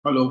Hello.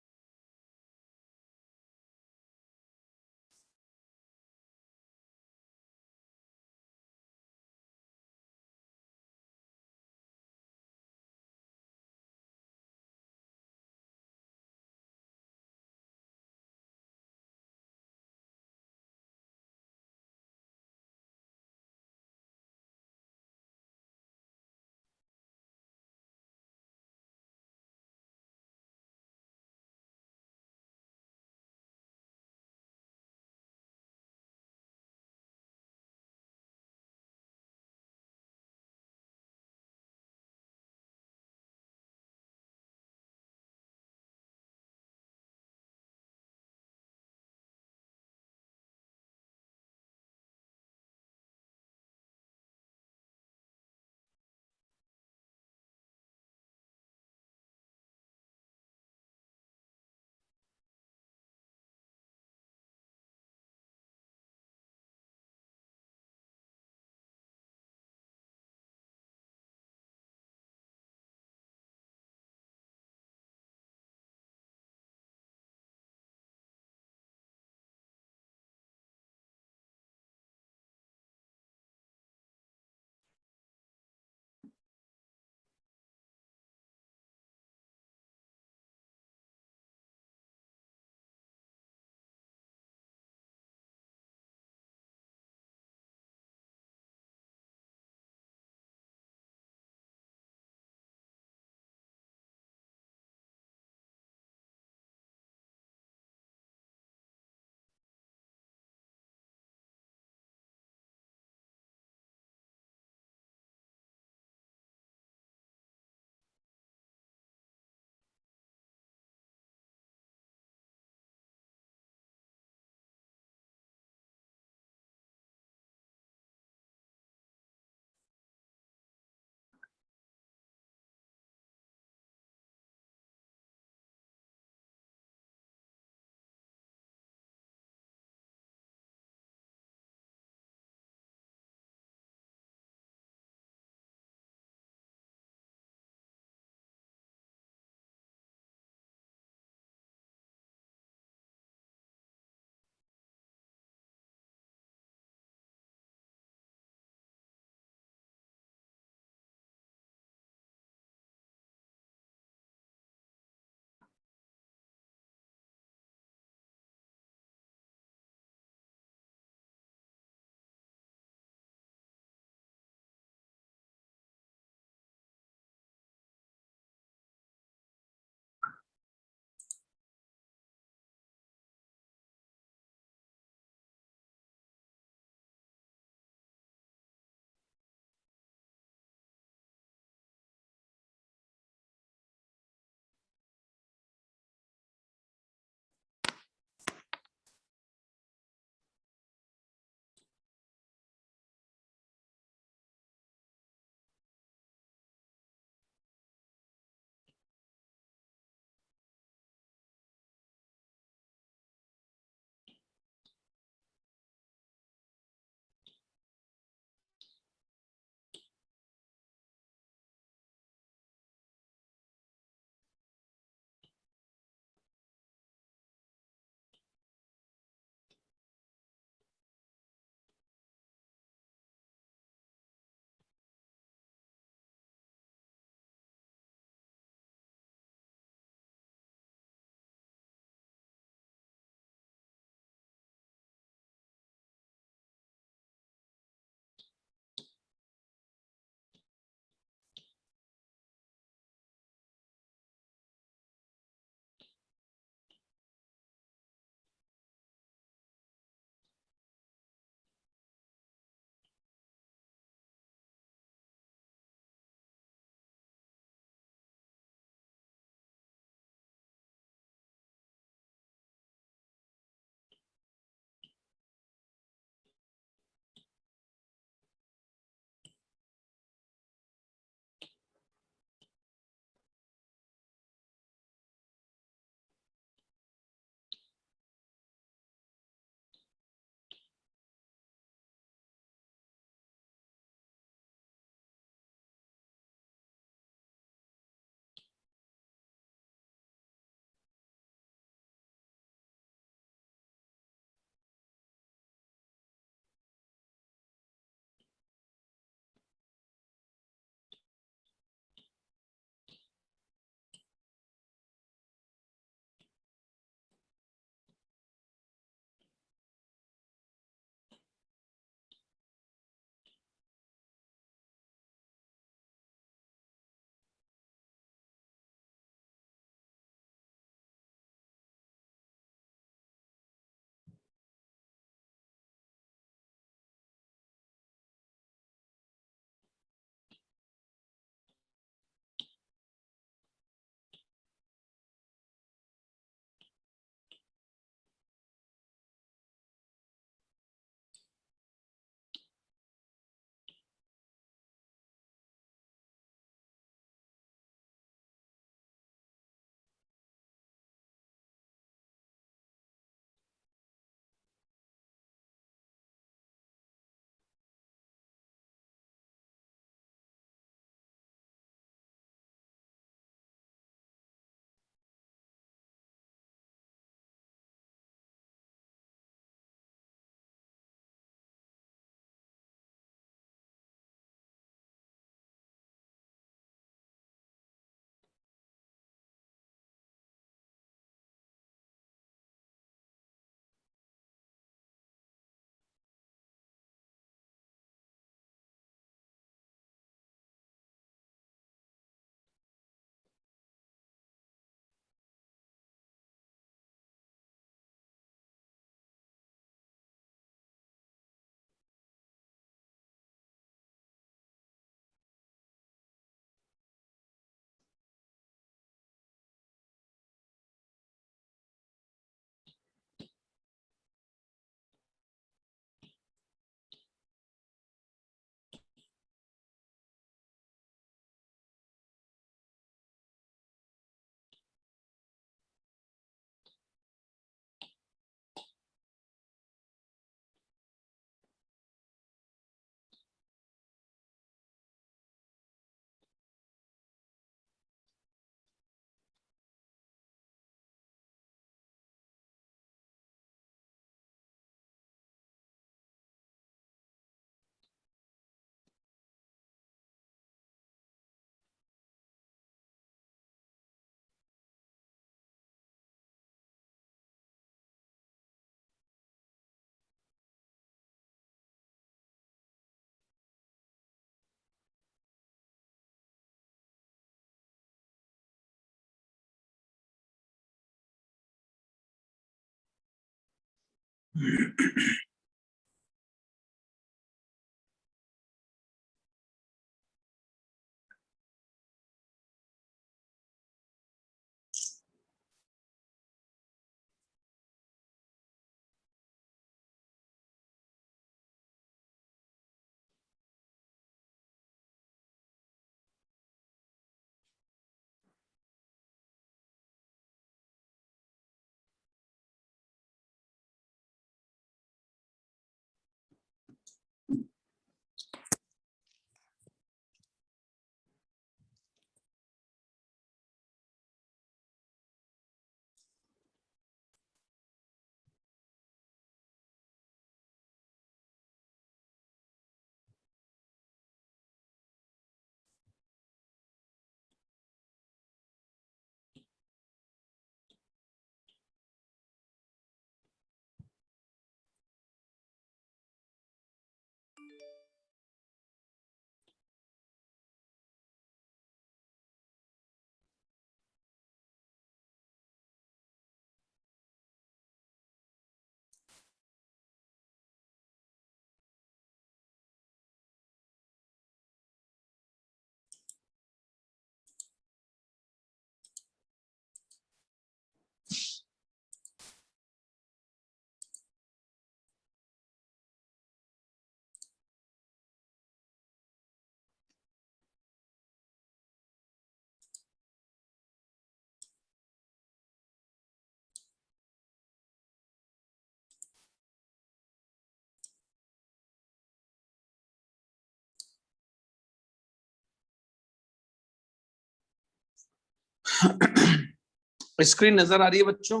Screen नजर आ रही है बच्चों?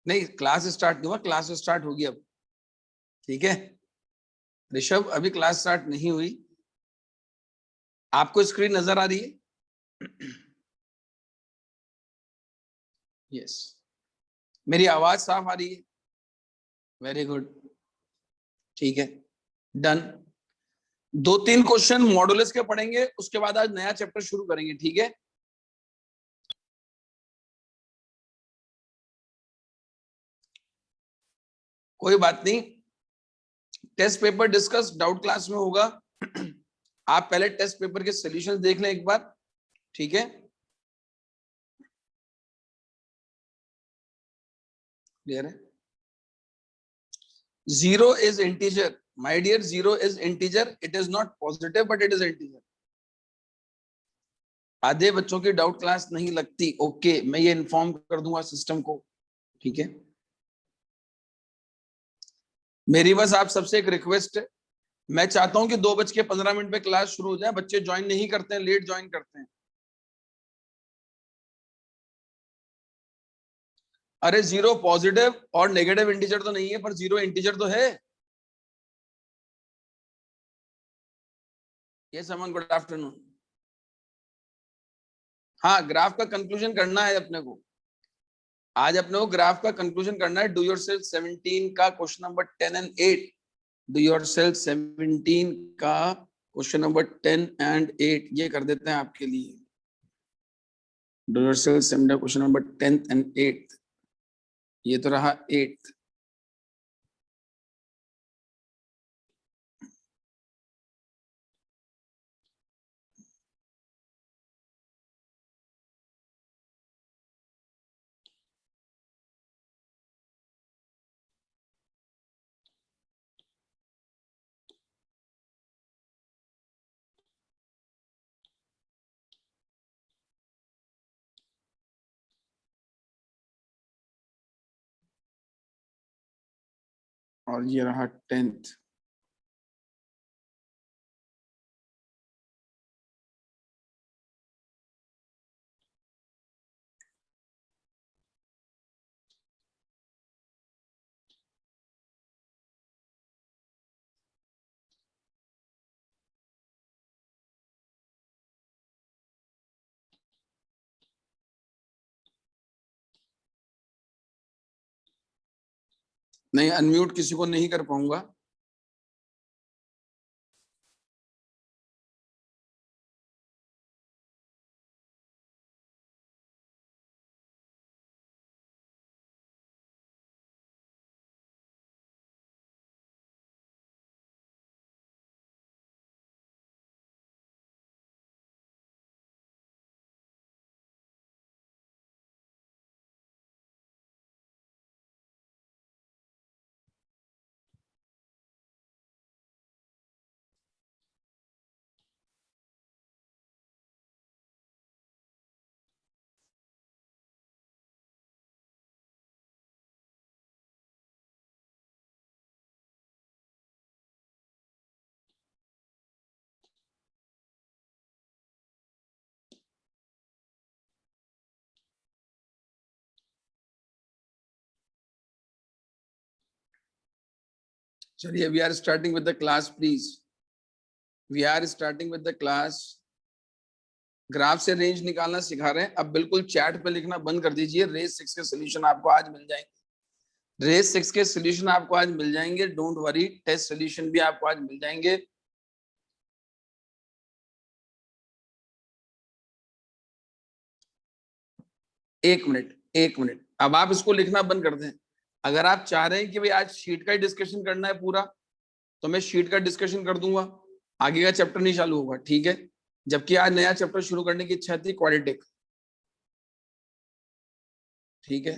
नहीं, क्लास स्टार्ट नहीं हुआ, क्लास स्टार्ट होगी अब। ठीक है ऋषभ, अभी क्लास स्टार्ट नहीं हुई। आपको स्क्रीन नजर आ रही है? यस। मेरी आवाज साफ आ रही है? Very good. ठीक है, डन। 2-3 क्वेश्चन मॉडुलस के पढ़ेंगे, उसके बाद आज नया चैप्टर शुरू करेंगे। ठीक है, कोई बात नहीं। Test paper discuss doubt class में होगा। आप पहले टेस्ट पेपर के सॉल्यूशंस देख लें एक बार। ठीक है, क्लियर है? Zero is integer my dear, zero is integer, it is not positive but it is integer. आधे बच्चों की डाउट क्लास नहीं लगती, ओके, मैं ये इन्फॉर्म कर दूंगा सिस्टम को। ठीक है, मेरी बस आप सबसे एक रिक्वेस्ट है, मैं चाहता हूं कि 2:15 पे क्लास शुरू हो जाए। बच्चे ज्वाइन नहीं करते हैं, लेट ज्वाइन करते हैं। अरे जीरो पॉजिटिव और नेगेटिव इंटीजर तो नहीं है, पर जीरो इंटीजर तो है। ये समन, गुड आफ्टरनून। हाँ, ग्राफ का कंक्लूजन करना है अपने को। आज अपने को ग्राफ का कंक्लूजन करना है। डू योरसेल्फ 17 का question number 10 and 8। Do yourself 17 का क्वेश्चन नंबर 10 एंड 8 ये कर देते हैं आपके लिए। Do yourself 17 question number 10 and 8, ये तो रहा 8। और ये रहा 10th। नहीं, अनम्यूट किसी को नहीं कर पाऊंगा। चलिए, we are starting with the class please. We are starting with the class. Graph से रेंज निकालना सिखा रहे हैं। अब बिल्कुल चैट पे लिखना बंद कर दीजिए। रेस 6 के सोल्यूशन आपको आज मिल जाएंगे। रेस 6 के सोल्यूशन आपको आज मिल जाएंगे, डोंट वरी। टेस्ट सोल्यूशन भी आपको आज मिल जाएंगे। एक मिनट, अब आप इसको लिखना बंद कर दें। अगर आप चाह रहे हैं कि भाई आज शीट का ही डिस्कशन करना है पूरा, तो मैं शीट का डिस्कशन कर दूंगा, आगे का चैप्टर नहीं चालू होगा, ठीक है। जबकि आज नया चैप्टर शुरू करने की इच्छा थी, क्वाड्रेटिक, ठीक है।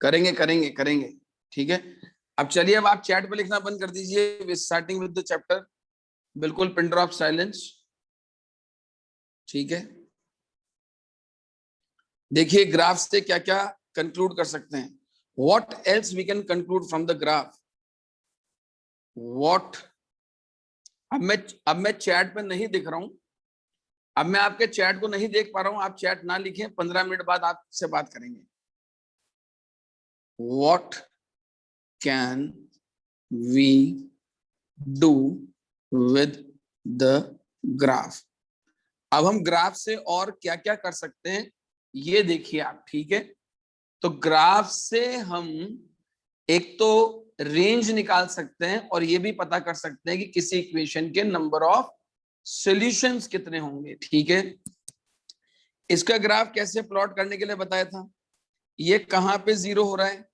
करेंगे, ठीक है। अब चलिए, अब आप चैट पे लिखना बंद कर दीजिए। स्टार्टिंग विद द चैप्टर, बिल्कुल पिन ड्रॉप साइलेंस, ठीक है। देखिए ग्राफ से क्या क्या कंक्लूड कर सकते हैं। What else we can conclude from the graph. What, अब मैं चैट पे नहीं दिख रहा हूं, अब मैं आपके चैट को नहीं देख पा रहा हूं। आप चैट ना लिखें, 15 मिनट बाद आपसे बात करेंगे। What can we do with the graph. अब हम ग्राफ से और क्या क्या कर सकते हैं ये देखिए आप, ठीक है। तो ग्राफ से हम एक तो रेंज निकाल सकते हैं और ये भी पता कर सकते हैं कि किसी इक्वेशन के नंबर ऑफ सॉल्यूशंस कितने होंगे, ठीक है। इसका ग्राफ कैसे प्लॉट करने के लिए बताया था। ये कहां पे जीरो हो रहा है,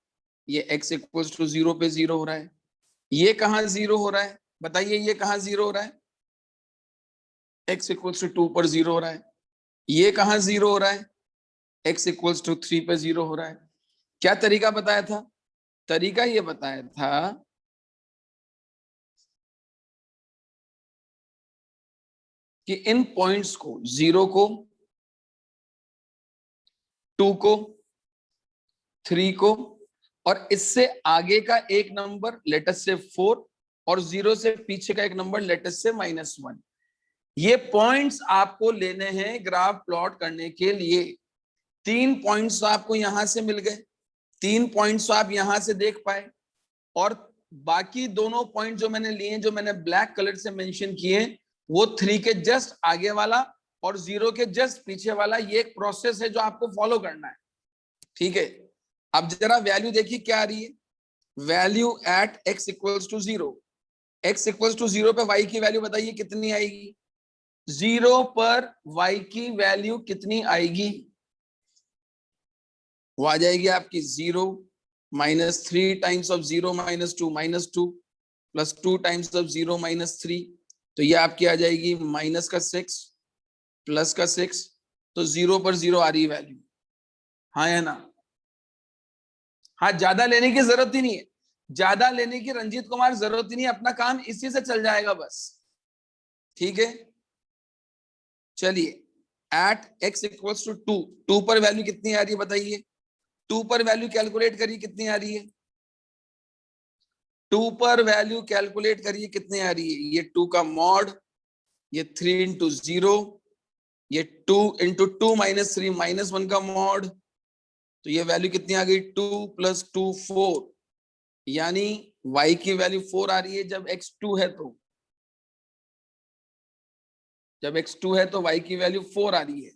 ये x इक्वल्स टू 0 पे जीरो हो रहा है। ये कहां जीरो हो रहा है, बताइए ये कहां जीरो हो रहा है, x इक्वल्स टू 2 पर जीरो हो रहा है। ये कहां जीरो हो रहा है, x इक्वल्स टू 3 पे जीरो हो रहा है। क्या तरीका बताया था, तरीका ये बताया था कि इन पॉइंट्स को, 0 को, 2 को, 3 को और इससे आगे का एक नंबर लेटस से 4 और 0 से पीछे का एक नंबर लेटस से -1, ये पॉइंट्स आपको लेने हैं ग्राफ प्लॉट करने के लिए। 3 पॉइंट्स आपको यहां से मिल गए, 3 पॉइंट्स आप यहां से देख पाए, और बाकी दोनों पॉइंट जो मैंने लिए, जो मैंने ब्लैक कलर से मेंशन किए, वो 3 के जस्ट आगे वाला और 0 के जस्ट पीछे वाला। ये एक प्रोसेस है जो आपको फॉलो करना है, ठीक है। अब जरा वैल्यू देखिए क्या आ रही है। Value at x equals to 0, x equals to 0 पे y की वैल्यू बताइए कितनी आएगी। 0 पर y की वैल्यू कितनी आएगी, वो आ जाएगी आपकी 0 -3 times of 0 -2 -2 plus 2 times of 0 -3, तो ये आपकी आ जाएगी माइनस का 6 प्लस का 6। तो 0 पर 0 आ रही है वैल्यू, हाँ है ना। हाँ, ज्यादा लेने की जरूरत ही नहीं है, ज्यादा लेने की रंजीत कुमार जरूरत ही नहीं है, अपना काम इसी से चल जाएगा बस, ठीक है। चलिए, एट x इक्वल्स टू 2, 2 पर वैल्यू कितनी आ रही है बताइए। 2 पर वैल्यू कैलकुलेट करिए कितनी आ रही है। 2 पर वैल्यू कैलकुलेट करिए कितनी आ रही है। ये 2 का मॉड, ये 3 इंटू 0, ये 2 इंटू 2 -3 -1 का मॉड, तो ये वैल्यू कितनी आ गई 2 + 2 4, यानी y की वैल्यू 4 आ रही है जब x2 है। तो जब x2 है तो y की वैल्यू 4 आ रही है,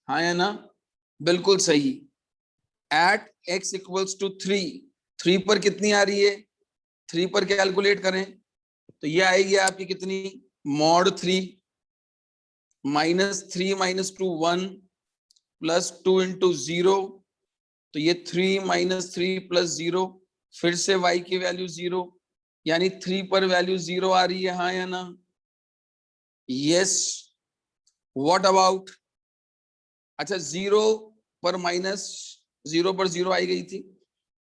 हाँ है ना, बिल्कुल सही। एट x इक्वल्स टू 3, 3 पर कितनी आ रही है, 3 पर कैलकुलेट करें तो ये आएगी आपकी कितनी, मॉड 3 -3 -2 1 प्लस 2 इंटू 0, तो ये 3 -3 प्लस 0, फिर से y की वैल्यू 0, यानी 3 पर वैल्यू 0 आ रही है, हाँ या ना, यस। व्हाट अबाउट, अच्छा 0 पर -0 पर 0 आई गई थी।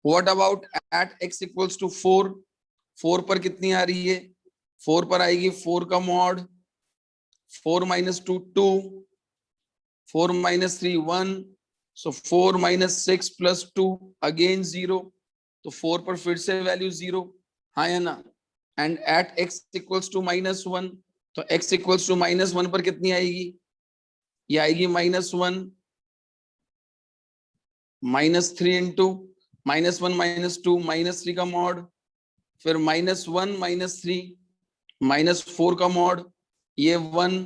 What about at x equals to 4, 4 पर कितनी आ रही है, 4 पर आएगी 4 का मॉड, 4 -2 2, 4 -3 1, so 4 -6 प्लस 2 अगेन 0, तो 4 पर फिर से वैल्यू 0, हाँ या ना। And at x equals to -1, तो x इक्वल्स टू -1 पर कितनी आएगी, ये आएगी -1 -3 इंटू -1 -2 -3 का मॉड, फिर -1 -3 -4 का मॉड, ये 1,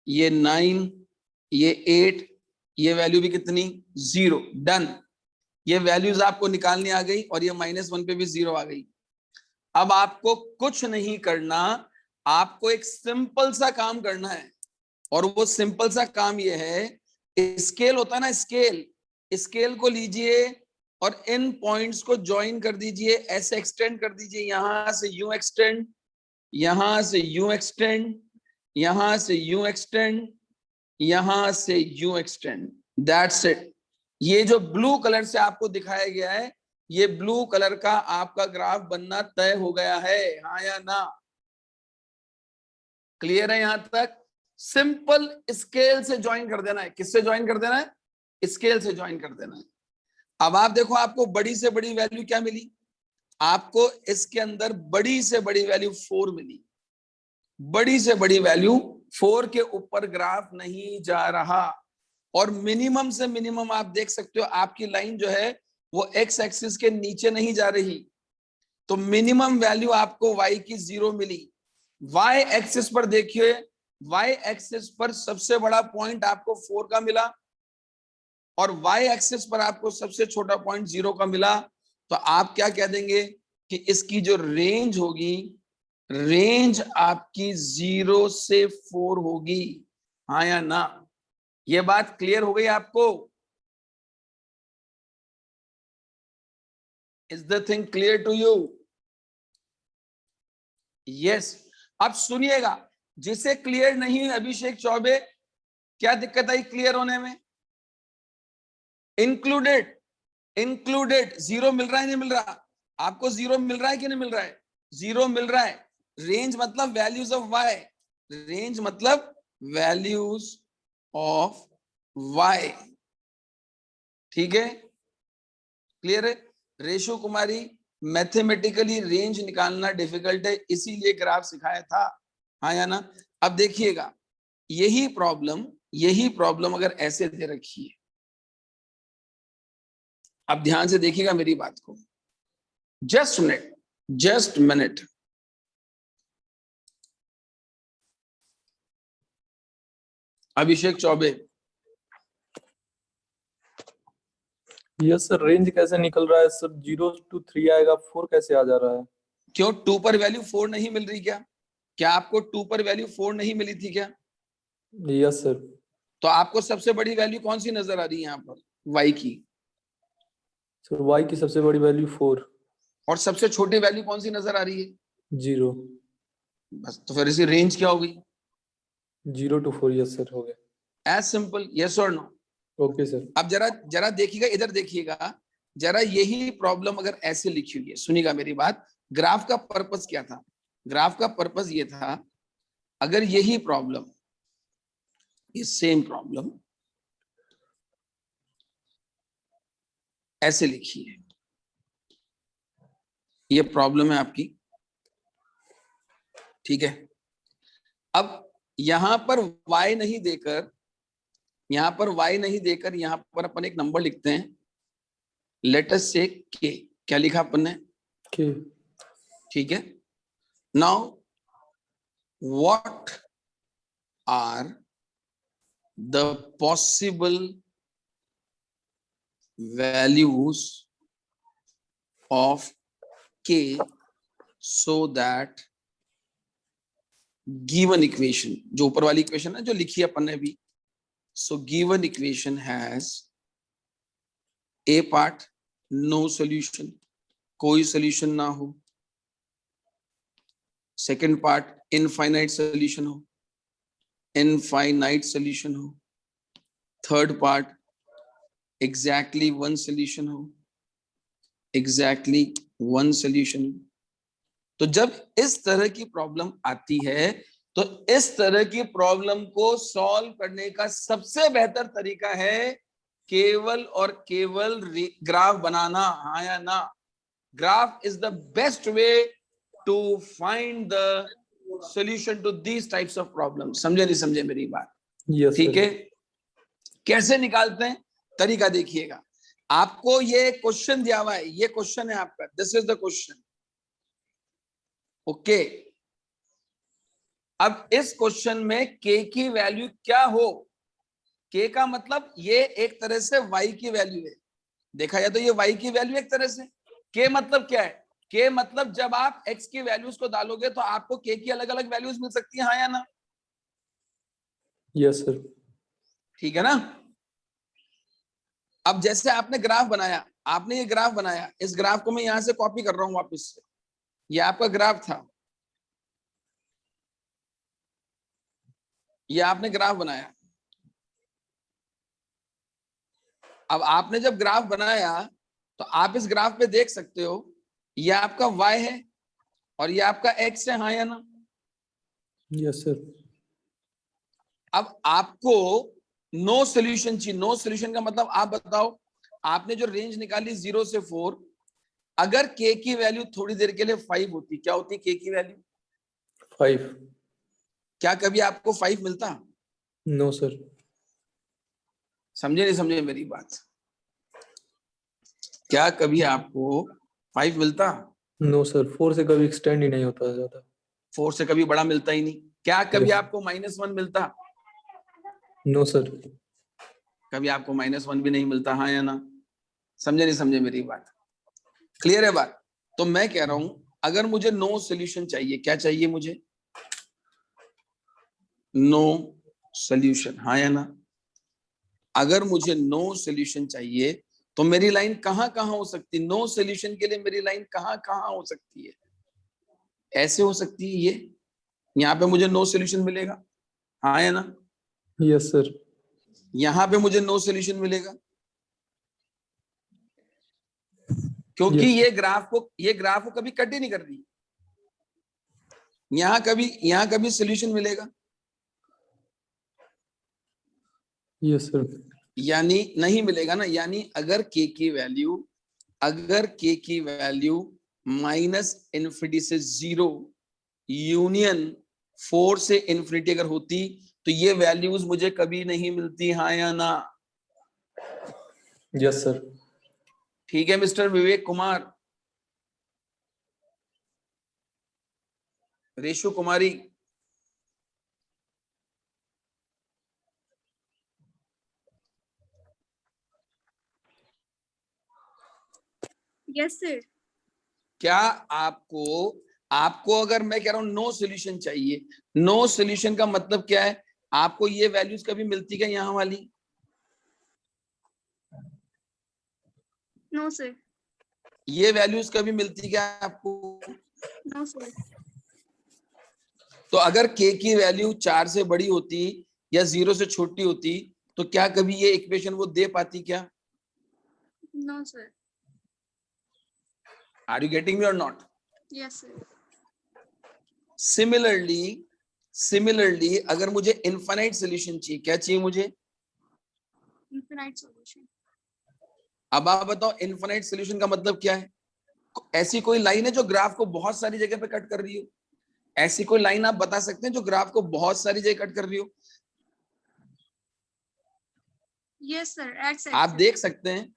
ये 9, ये 8, ये वैल्यू भी कितनी 0। डन, ये वैल्यूज आपको निकालनी आ गई और ये -1 पे भी 0 आ गई। अब आपको कुछ नहीं करना, आपको एक सिंपल सा काम करना है, और वो सिंपल सा काम ये है, स्केल होता है ना, स्केल को लीजिए और इन पॉइंट्स को ज्वाइन कर दीजिए, ऐसे एक्सटेंड कर दीजिए, यहां से यूं एक्सटेंड, यहां से यूं एक्सटेंड, यहां से यूं एक्सटेंड, यहां से यूं एक्सटेंड, दैट्स इट। ये जो ब्लू कलर से आपको दिखाया गया है, ये ब्लू कलर का आपका ग्राफ बनना तय हो गया है, हाँ या ना? क्लियर है यहां तक? सिंपल स्केल से ज्वाइन कर देना है। किससे ज्वाइन कर देना है? स्केल से ज्वाइन कर देना है। अब आप देखो, आपको बड़ी से बड़ी वैल्यू क्या मिली? आपको इसके अंदर बड़ी से बड़ी वैल्यू 4 मिली। बड़ी से बड़ी वैल्यू 4 के ऊपर ग्राफ नहीं जा रहा, और मिनिमम से मिनिमम आप देख सकते हो, आपकी लाइन जो है वो एक्स एक्सिस के नीचे नहीं जा रही, तो मिनिमम वैल्यू आपको y की 0 मिली। y एक्सिस पर देखिए, y एक्सिस पर सबसे बड़ा पॉइंट आपको 4 का मिला, और y एक्सिस पर आपको सबसे छोटा पॉइंट 0 का मिला। तो आप क्या कह देंगे कि इसकी जो रेंज होगी, रेंज आपकी 0 से 4 होगी, हाँ या ना? ये बात क्लियर हो गई आपको? Is the thing clear to you? Yes. अब सुनिएगा, जिसे क्लियर नहीं, अभिषेक चौबे, क्या दिक्कत आई क्लियर होने में? इंक्लूडेड, इंक्लूडेड 0 मिल रहा है नहीं मिल रहा? आपको 0 मिल रहा है कि नहीं मिल रहा है? 0 मिल रहा है। रेंज मतलब वैल्यूज ऑफ y, रेंज मतलब वैल्यूज ऑफ y, ठीक है? क्लियर है? रेशु कुमारी, मैथमेटिकली रेंज निकालना डिफिकल्ट है, इसीलिए ग्राफ सिखाया था, हाँ या ना? अब देखिएगा, यही प्रॉब्लम अगर ऐसे दे रखी है, अब ध्यान से देखिएगा मेरी बात को, जस्ट मिनट। अभिषेक चौबे, यस सर, रेंज कैसे निकल रहा है सर? 0 to 3 आएगा, 4 कैसे आ जा रहा है? क्यों 2 पर वैल्यू 4 नहीं मिल रही क्या? क्या आपको 2 पर वैल्यू 4 नहीं मिली थी क्या? Yes sir. तो आपको सबसे बड़ी वैल्यू कौन सी नजर आ रही है यहाँ पर? y की। सर y की सबसे बड़ी वैल्यू 4। और सबसे छोटी वैल्यू कौन सी नजर आ रही है? 0। बस, तो फिर इसी रेंज क्या होगी? 0 to 4, यस सर, हो गया। एज सिंपल, यस और नो? Okay sir. अब जरा देखिएगा, इधर देखिएगा जरा, यही प्रॉब्लम अगर ऐसे लिखी हुई है, सुनिएगा मेरी बात, ग्राफ का पर्पस क्या था? ग्राफ का पर्पस ये था, अगर यही प्रॉब्लम, ये सेम प्रॉब्लम ऐसे लिखी है, ये प्रॉब्लम है आपकी, ठीक है? अब यहां पर y नहीं देकर, यहां पर अपन एक नंबर लिखते हैं, लेट अस से k। क्या लिखा अपन ने? k। ठीक है। Now what are the possible values of k so that given equation, जो ऊपर वाली इक्वेशन है जो लिखी है अपन ने अभी, so given equation has a part no solution, कोई solution ना हो, second part infinite solution हो, infinite solution हो, third part exactly one solution हो, exactly one solution हो। तो जब इस तरह की प्रॉब्लम आती है, तो इस तरह की प्रॉब्लम को सॉल्व करने का सबसे बेहतर तरीका है केवल और केवल ग्राफ बनाना, हाँ या ना? Graph is the best way to find the solution to these types of problem. समझे नहीं समझे मेरी बात? यस ठीक सर। है। कैसे निकालते हैं, तरीका देखिएगा। आपको ये क्वेश्चन दिया हुआ है, ये क्वेश्चन है आपका, this is the question. Okay, अब इस क्वेश्चन में के की वैल्यू क्या हो, के का मतलब ये एक तरह से वाई की वैल्यू है, देखा जाए तो ये वाई की वैल्यू एक तरह से। के मतलब क्या है, के मतलब जब आप एक्स की वैल्यूज को डालोगे तो आपको के की अलग अलग वैल्यूज मिल सकती है, हाँ या ना? Yes sir. ठीक है ना। अब जैसे आपने ग्राफ बनाया, आपने ये ग्राफ बनाया, इस ग्राफ को मैं यहां से कॉपी कर रहा हूं वापस से, ये आपका ग्राफ था, ये आपने ग्राफ बनाया। अब आपने जब ग्राफ बनाया तो आप इस ग्राफ पे देख सकते हो, ये आपका y है और ये आपका x है, हाँ या ना? Yes sir. अब आपको नो सॉल्यूशन चाहिए, नो सॉल्यूशन का मतलब आप बताओ, आपने जो रेंज निकाली 0 से 4, अगर k की वैल्यू थोड़ी देर के लिए 5 होती, क्या होती k की वैल्यू? 5। क्या कभी आपको 5 मिलता? No sir. समझे नहीं समझे मेरी बात? क्या कभी आपको 5 मिलता? नो सर, 4 से कभी एक्सटेंड ही नहीं होता ज्यादा। 4 से कभी बड़ा मिलता ही नहीं। क्या कभी Yes. आपको -1 मिलता? No sir. कभी आपको -1 भी नहीं मिलता, हाँ या ना? समझे नहीं समझे मेरी बात? क्लियर है बात? तो मैं कह रहा हूं, अगर मुझे नो सॉल्यूशन चाहिए, क्या चाहिए मुझे? नो सॉल्यूशन, हाँ या ना? अगर मुझे नो सॉल्यूशन चाहिए तो मेरी लाइन कहां कहां हो सकती है? नो सॉल्यूशन के लिए मेरी लाइन कहां कहां हो सकती है? ऐसे हो सकती है, ये यहाँ पे मुझे नो सॉल्यूशन मिलेगा, हाँ या ना? Yes sir. यहाँ पे मुझे नो सॉल्यूशन मिलेगा, क्योंकि यस। ये ग्राफ को कभी कट ही नहीं कर दी। यहाँ कभी सॉल्यूशन मिलेगा, यस सर। यानी नहीं मिलेगा ना। यानी अगर के की वैल्यू, अगर के की वैल्यू -∞ से 0 यूनियन 4 से इन्फिनिटी अगर होती तो ये वैल्यूज मुझे कभी नहीं मिलती, हाँ या ना? Yes sir. ठीक है मिस्टर विवेक कुमार, रेशु कुमारी, यस सर। क्या आपको आपको अगर मैं कह रहा हूं नो सॉल्यूशन चाहिए, नो सॉल्यूशन का मतलब क्या है? आपको ये वैल्यूज कभी मिलती क्या यहाँ वाली? No sir. ये वैल्यूज कभी मिलती क्या आपको? No sir. तो अगर k की वैल्यू 4 से बड़ी होती या 0 से छोटी होती तो क्या कभी ये इक्वेशन वो दे पाती क्या? No sir. Are you getting me or not? Yes sir. Similarly अगर मुझे इनफाइनाइट सॉल्यूशन चाहिए, क्या चाहिए मुझे? Infinite solution. अब आप बताओ इनफाइनाइट सॉल्यूशन का मतलब क्या है? ऐसी कोई लाइन है जो ग्राफ को बहुत सारी जगह पे कट कर रही हो? ऐसी कोई लाइन आप बता सकते हैं जो ग्राफ को बहुत सारी जगह कट कर रही हो? यस सर, एक्स आप एक्सिस। देख सकते हैं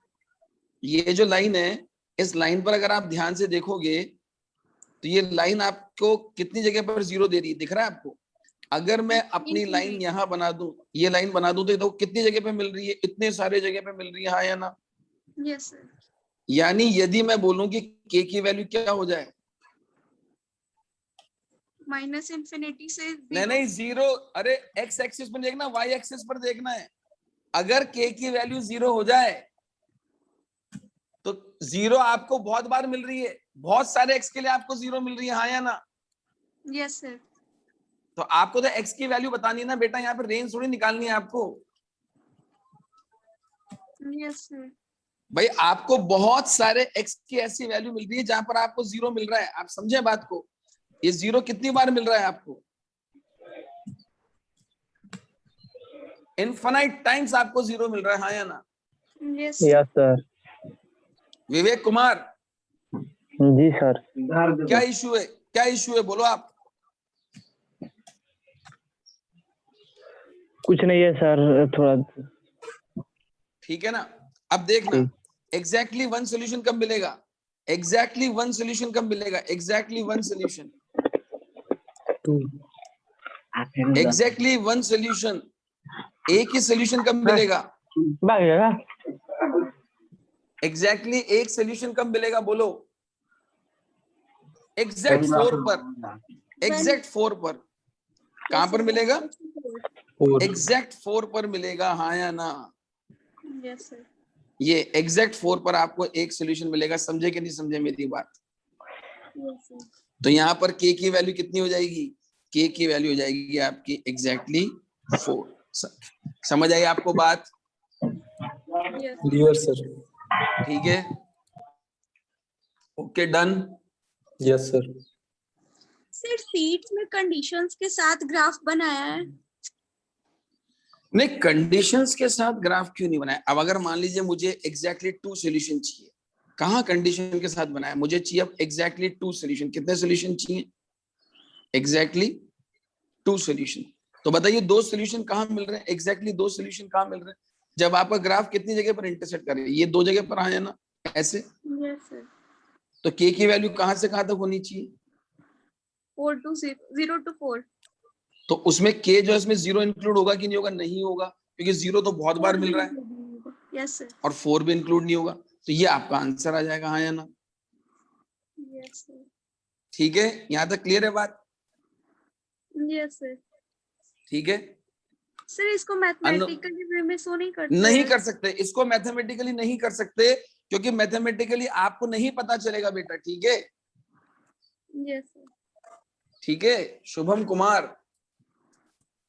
ये जो लाइन है, इस लाइन पर अगर आप ध्यान से देखोगे तो ये लाइन आपको कितनी जगह पर 0 दे रही है, दिख रहा है आपको? अगर मैं अपनी लाइन यहाँ बना दूं, ये लाइन बना दूं, तो कितनी जगह पे मिल रही है? इतने सारे जगह पे मिल रही है, हाँ या ना? Yes sir. यानी यदि मैं बोलूं कि k की वैल्यू क्या हो जाए? -∞ से नहीं 0। नहीं 0, अरे x एक्सिस पर देखना, y एक्सिस पर देखना है। अगर k की वैल्यू 0 हो जाए तो 0 आपको बहुत बार मिल रही है, बहुत सारे x के लिए आपको 0 मिल रही है, हाँ या ना? Yes sir. तो आपको तो x की वैल्यू बतानी है ना बेटा, यहाँ पे रेंज थोड़ी निकालनी है आपको। Yes sir. भाई आपको बहुत सारे x की ऐसी वैल्यू मिल रही है जहां पर आपको 0 मिल रहा है, आप समझे बात को? ये 0 कितनी बार मिल रहा है आपको? इनफाइनाइट टाइम्स आपको 0 मिल रहा है, हाँ या ना? Yes sir. Vivek Kumar, ji sir. क्या इशू है, क्या इशू है, बोलो आप। कुछ नहीं है सर, थोड़ा। ठीक है ना। अब देखना, ठीक। एग्जैक्टली वन सोल्यूशन कब मिलेगा? एग्जैक्टली वन सोल्यूशन कब मिलेगा? Exactly one solution, 2 exactly one solution, एक ही सोल्यूशन कब मिलेगा? भागेगा एग्जैक्टली एक सोल्यूशन कब मिलेगा बोलो? एग्जैक्ट 4 पर, एग्जैक्ट 4 पर। कहां पर मिलेगा? 4 एग्जैक्ट 4 पर मिलेगा, हाँ या ना? Yes sir. ये एग्जैक्ट 4 पर आपको एक सोल्यूशन मिलेगा। समझे कि नहीं समझे मेरी बात? Yes sir. तो यहाँ पर k की वैल्यू कितनी हो जाएगी? k की वैल्यू हो जाएगी आपकी एग्जैक्टली 4। समझ आई आपको बात? Yes clear sir. ठीक है, okay done. Yes sir. Sir seat में कंडीशंस के साथ ग्राफ बनाया है। नहीं, कंडीशंस के साथ ग्राफ क्यों नहीं बनाया? अब अगर मान लीजिए मुझे एग्जैक्टली 2 सॉल्यूशन चाहिए, कहाँ कंडीशन के साथ बनाया? मुझे चाहिए अब एग्जैक्टली 2 सॉल्यूशन। कितने सॉल्यूशन चाहिए? Exactly 2 solution. तो बताइए 2 सॉल्यूशन कहाँ मिल रहे हैं? एग्जैक्टली 2 सॉल्यूशन कहाँ मिल रहे हैं? जब आपका ग्राफ कितनी जगह पर इंटरसेक्ट करे? ये 2 जगह पर आया ना, ऐसे। Yes sir. तो k की वैल्यू कहाँ से कहाँ तक होनी चाहिए? 4 to 0 to 4। तो उसमें k जो है इसमें 0 इंक्लूड होगा कि नहीं होगा? नहीं होगा, क्योंकि 0 तो बहुत बार मिल रहा है, यस सर। और 4 भी इंक्लूड नहीं होगा। तो ये आपका आंसर आ जाएगा, हाँ या ना? Yes sir. ठीक है, यहाँ तक क्लियर है बात? Yes sir. ठीक है, सर इसको मैथमेटिकली वे में सो नहीं करते नहीं हैं? कर सकते इसको, मैथमेटिकली नहीं कर सकते, क्योंकि मैथमेटिकली आपको नहीं पता चलेगा बेटा। ठीक है, यस सर। ठीक है। शुभम कुमार,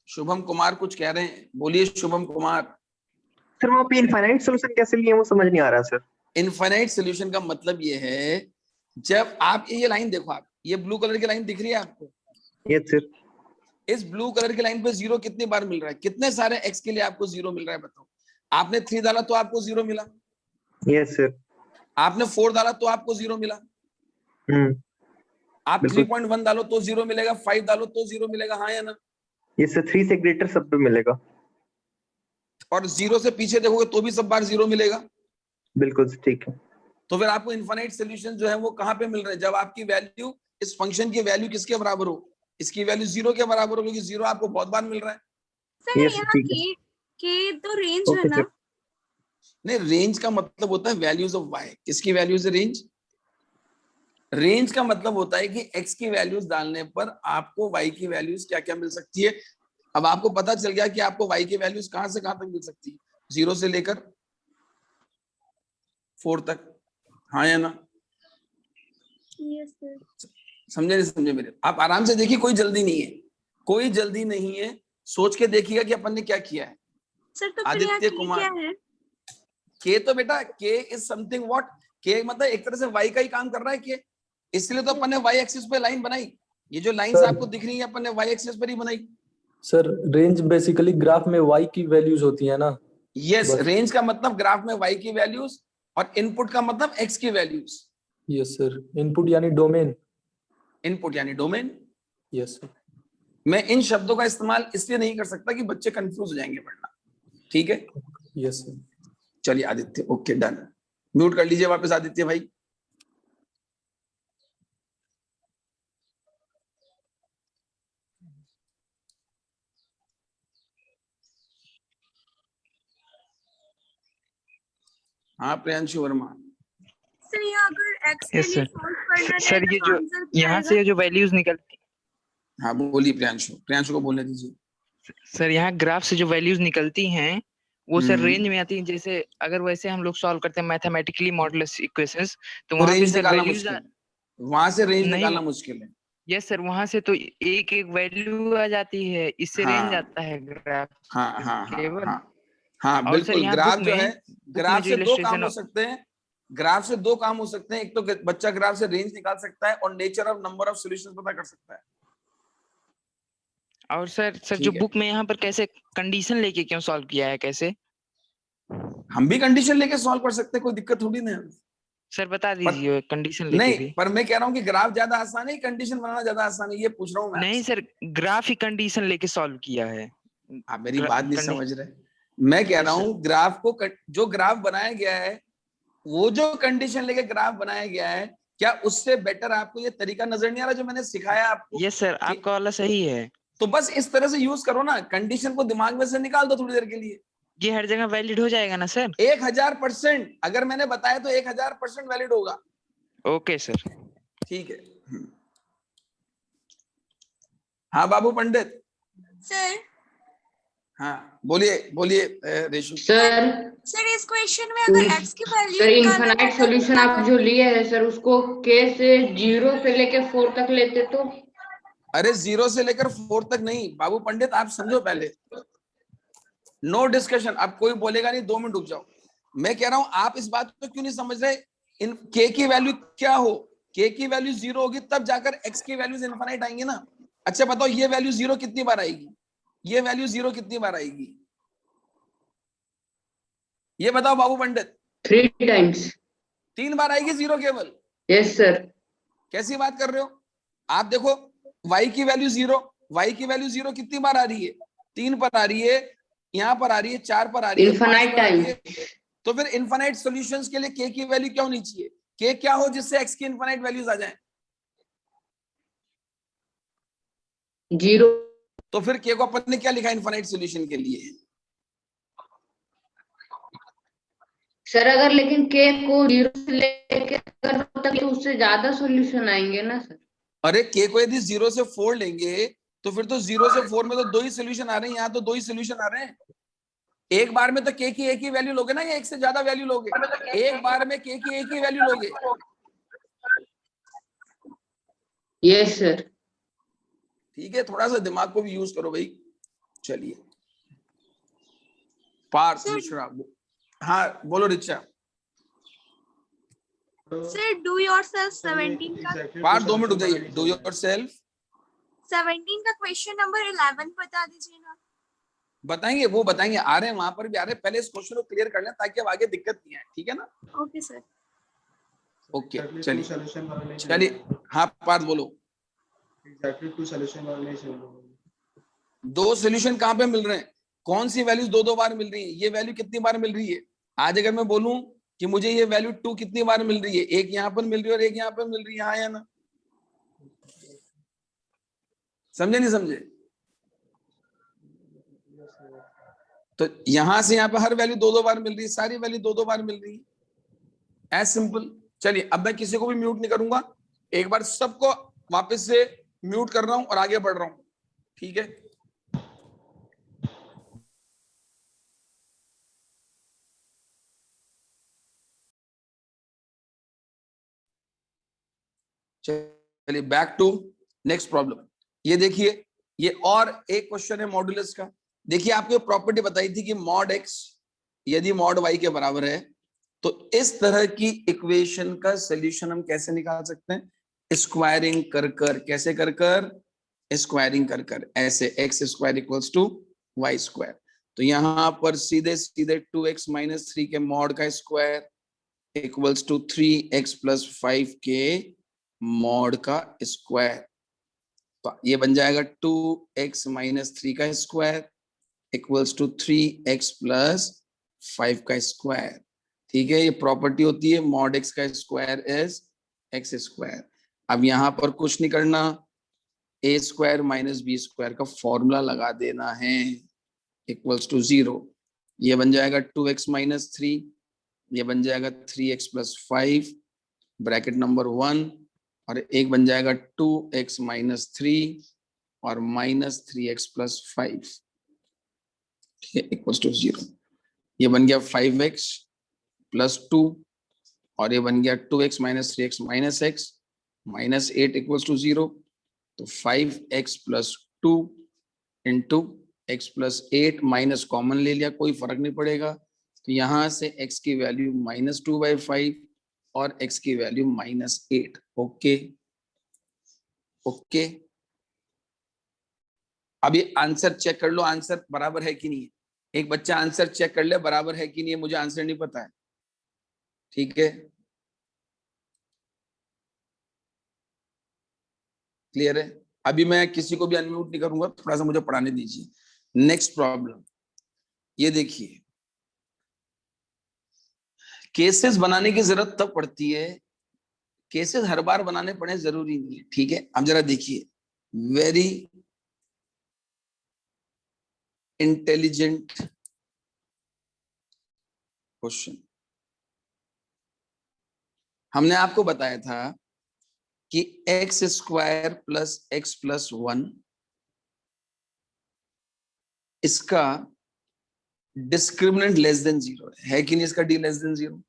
शुभम कुमार कुछ कह रहे हैं, बोलिए शुभम कुमार। सर वहाँ पे इनफाइनाइट सॉल्यूशन कैसे लिए वो समझ नहीं आ रहा सर। इनफाइनाइट सॉल्यूशन का मतलब ये है, जब आप ये लाइन देखो, आप ये ब्लू कलर की लाइन दिख रही है आपको? Yes sir. इस ब्लू कलर की लाइन पे 0 कितनी बार मिल रहा है? कितने सारे x के लिए आपको 0 मिल रहा है बताओ? आपने 3 डाला तो आपको 0 मिला, यस सर। आपने 4 डाला तो आपको 0 मिला, आप बिल्कुल। 3.1 डालो तो 0 मिलेगा, 5 डालो तो 0 मिलेगा, हाँ या ना? यस सर, 3 से ग्रेटर सब पे मिलेगा। और 0 से पीछे देखोगे तो भी सब बार 0 मिलेगा। बिल्कुल ठीक है। तो फिर आपको इनफाइनाइट सॉल्यूशन जो है वो कहाँ पे मिल रहे हैं? जब आपकी वैल्यू, इस फंक्शन की वैल्यू किसके बराबर हो? इसकी वैल्यू 0 के बराबर हो, क्योंकि 0 आपको बहुत बार मिल रहा है। सर यस यहाँ ठीक है। के तो रेंज है ओके ना? सर। नहीं, रेंज का मतलब होता है वैल्यूज ऑफ y। किसकी वैल्यूज है रेंज? रेंज का मतलब होता है कि x की वैल्यूज डालने पर आपको y की वैल्यूज क्या क्या मिल सकती है। अब आपको पता चल गया कि आपको y की वैल्यूज कहां से कहां तक मिल सकती है, 0 से लेकर 4 तक, हाँ या ना? Yes sir. समझे नहीं समझे मेरे? आप आराम से देखिए, कोई जल्दी नहीं है, कोई जल्दी नहीं है। सोच के देखिएगा कि अपन ने क्या किया है। सर तो फिर यहाँ आदित्य K कुमार, क्या है? के तो बेटा के इज समथिंग व्हाट, के मतलब एक तरह से y का ही काम कर रहा है के, इसलिए तो अपन ने y एक्सिस पे लाइन बनाई। ये जो लाइंस सर। आपको दिख रही है अपन ने y एक्सिस पर ही बनाई। सर रेंज बेसिकली ग्राफ में y की वैल्यूज होती है ना? यस, बस। रेंज का मतलब ग्राफ में y की वैल्यूज, और इनपुट का मतलब x की वैल्यूज। Yes sir. इनपुट यानी डोमेन। इनपुट यानी डोमेन। Yes sir. मैं इन शब्दों का इस्तेमाल इसलिए नहीं कर सकता कि बच्चे कंफ्यूज हो जाएंगे पढ़ना। ठीक है, यस सर। चलिए आदित्य, ओके डन। म्यूट कर लीजिए वापस आदित्य भाई। हाँ प्रियांशु वर्मा। सर यहाँ अगर x के Yes, लिए sir. सॉल्व करना सर रहेगा ये तो जो आंसर क्या यहाँ आएगा? से ये जो वैल्यूज निकलती, हाँ बोलिए प्रियांशु, प्रियांशु को बोलने दीजिए। सर यहाँ ग्राफ से जो वैल्यूज निकलती हैं वो सर हम्म। रेंज में आती है। जैसे अगर वैसे हम लोग सॉल्व करते हैं मैथमेटिकली मॉडुलस इक्वेशंस तो वो वहाँ पे रेंज सर निकालना वैल्यूज मुश्किल है, वहां से रेंज नहीं। निकालना मुश्किल है। यस सर, वहाँ से तो एक एक वैल्यू आ जाती है, इससे रेंज हाँ आता है ग्राफ हाँ हाँ हाँ केवल। हाँ हाँ और सर बिल्कुल। यहाँ ग्राफ बुक जो है, में ग्राफ जो से 2 काम इलस्ट्रेशन, हो सकते हैं। ग्राफ से 2 काम हो सकते हैं, एक तो बच्चा ग्राफ से रेंज निकाल सकता है और nature of number of solutions पता कर सकता है। और सर जो ठीक है, बुक में यहाँ पर कैसे कंडीशन लेके क्यों सॉल्व किया है, कैसे? हम भी कंडीशन लेके सॉल्व कर सकते हैं, कोई दिक्कत थोड़ी नहीं है। सर बता पर दीजिए कंडीशन लेके नहीं, भी। पर मैं कह रहा हूँ कि ग्राफ ज्यादा आसान है, कंडीशन बनाना ज्यादा आसान है, ये पूछ रहा हूँ मैं नहीं आपसे। सर, ग्राफ ही कंडीशन लेके सॉल्व किया है। आप मेरी बात नहीं कंडी समझ रहे। मैं कह यस रहा सर। हूँ ग्राफ को जो ग्राफ बनाया गया है वो जो कंडीशन लेके ग्राफ बनाया गया है, क्या उससे बेटर आपको ये तरीका नजर नहीं आ रहा जो मैंने सिखाया आपको? यस सर, आपका वाला सही है। तो बस इस तरह से यूज करो ना, कंडीशन को दिमाग में से निकाल दो थोड़ी देर के लिए। ये हर जगह वैलिड हो जाएगा ना सर? 1000%, अगर मैंने बताया तो 1000% वैलिड होगा। Okay sir. ठीक है। हाँ बाबू पंडित। सर हाँ बोलिए बोलिए रेशु। सर सर इस क्वेश्चन में अगर x की वैल्यू सर इनफाइनाइट सॉल्यूशन आप जो लिए हैं सर, उसको k से 0 से लेके 4 तक लेते तो? अरे 0 से लेकर 4 तक नहीं बाबू पंडित, आप समझो पहले। नो डिस्कशन, अब कोई बोलेगा नहीं, 2 मिनट रुक जाओ। मैं कह रहा हूं आप इस बात को क्यों नहीं समझ रहे? इन k की वैल्यू क्या हो, k की वैल्यू 0 होगी तब जाकर x की वैल्यूज इनफाइनाइट आएंगे ना। अच्छा बताओ ये वैल्यू 0 कितनी बार आएगी, ये वैल्यू 0 कितनी बार आएगी, ये बताओ बाबू पंडित। 3 टाइम्स। 3 बार आएगी 0 केवल। Yes sir. कैसी बात कर रहे हो आप? देखो y की वैल्यू 0, y की वैल्यू 0 कितनी बार आ रही है? 3 पर आ रही है, यहाँ पर आ रही है, 4 पर आ रही है, 5 इनफाइनाइट पर आ रही टाइम। है। तो फिर इनफाइनाइट सॉल्यूशंस के लिए k की वैल्यू क्या होनी चाहिए? k क्या हो जिससे x की इनफाइनाइट वैल्यूज आ जाएं? 0। तो फिर k को अपन ने क्या लिखा इनफाइनाइट सॉल्यूशन के लिए? सर अगर लेकिन k को 0 से लेके अगर तक तो उससे ज्यादा सॉल्यूशन आएंगे ना सर? अरे k को यदि 0 से 4 लेंगे तो फिर तो 0 से 4 में तो 2 ही सोल्यूशन आ रहे हैं, यहाँ तो 2 ही सोल्यूशन आ रहे हैं। एक बार में तो k की एक ही वैल्यू लोगे ना, या एक से ज्यादा वैल्यू लोगे? एक बार में k की एक ही वैल्यू लोगे। Yes sir. ठीक है, थोड़ा सा दिमाग को भी यूज करो भाई। चलिए पार्थ मिश्रा। हाँ बोलो रिचा। सर डू योरसेल्फ 17 का पार्थ 2 मिनट रुक जाइए। डू योरसेल्फ 17 का क्वेश्चन नंबर 11 बता दीजिए ना। बताएंगे, वो बताएंगे, आ रहे हैं वहां पर भी आ रहे हैं। पहले इस क्वेश्चन को क्लियर कर लें ताकि अब आगे दिक्कत नहीं आए, ठीक है ना? Okay sir. ओके चलिए चलिए। हाँ पार्थ बोलो। एग्जैक्टली 2 सॉल्यूशन और नहीं चाहिए। 2 सोल्यूशन कहाँ पे मिल रहे हैं? कौन सी वैल्यूज 2 बार मिल रही है? ये वैल्यू कितनी बार मिल रही है? आज अगर मैं बोलूं कि मुझे ये वैल्यू 2 कितनी बार मिल रही है, एक यहाँ पर मिल रही है और एक यहाँ पर मिल रही है, हाँ या ना? समझे नहीं समझे? तो यहां से यहाँ पे हर वैल्यू 2 बार मिल रही है, सारी वैल्यू 2 बार मिल रही है, एज सिंपल। चलिए अब मैं किसी को भी म्यूट नहीं करूंगा, एक बार सबको वापस से म्यूट कर रहा हूं और आगे बढ़ रहा हूं, ठीक है? चलिए बैक टू नेक्स्ट प्रॉब्लम। ये देखिए, ये और एक क्वेश्चन है मॉडुलस का। देखिए आपको प्रॉपर्टी बताई थी कि मॉड x यदि मॉड y के बराबर है तो इस तरह की इक्वेशन का सॉल्यूशन हम कैसे निकाल सकते हैं? स्क्वायरिंग कर कर। कैसे कर कर? स्क्वायरिंग कर कर। ऐसे x square equals to y square. तो यहां पर सीधे सीधे 2x माइनस 3 के मॉड का square equals to 3x plus 5 के मॉड का स्क्वायर। तो ये बन जाएगा 2x माइनस 3 का square equals to 3x plus 5 का स्क्वायर। ठीक है, ये प्रॉपर्टी होती है मॉड x का स्क्वायर इज x स्क्वायर। अब यहाँ पर कुछ नहीं करना, a square minus b square का फॉर्मूला लगा देना है इक्वल्स टू 0। ये बन जाएगा 2x माइनस 3, ये बन जाएगा 3x प्लस 5 ब्रैकेट नंबर 1, और एक बन जाएगा 2x माइनस 3 और माइनस 3x प्लस 5, ठीक है, इक्वल्स टू 0। ये बन गया 5x प्लस 2 और ये बन गया 2x minus 3x minus x minus 8 equals to 0। तो 5x plus 2 into x plus 8 minus common ले लिया, कोई फर्क नहीं पड़ेगा। तो यहां से x की वैल्यू माइनस 2/5 और x की वैल्यू माइनस 8। ओके ओके, अभी आंसर चेक कर लो, आंसर बराबर है कि नहीं है। एक बच्चा आंसर चेक कर ले बराबर है कि नहीं है, मुझे आंसर नहीं पता है, ठीक है? क्लियर है? अभी मैं किसी को भी अनम्यूट नहीं करूंगा, थोड़ा सा मुझे पढ़ाने दीजिए। नेक्स्ट प्रॉब्लम ये देखिए, केसेस बनाने की जरूरत तब पड़ती है, केसेस हर बार बनाने पड़े जरूरी नहीं है, ठीक है। अब जरा देखिए, वेरी इंटेलिजेंट क्वेश्चन। हमने आपको बताया था कि X square plus X plus 1 इसका डिस्क्रिमिनेंट लेस देन 0 है कि नहीं, इसका डी लेस देन 0।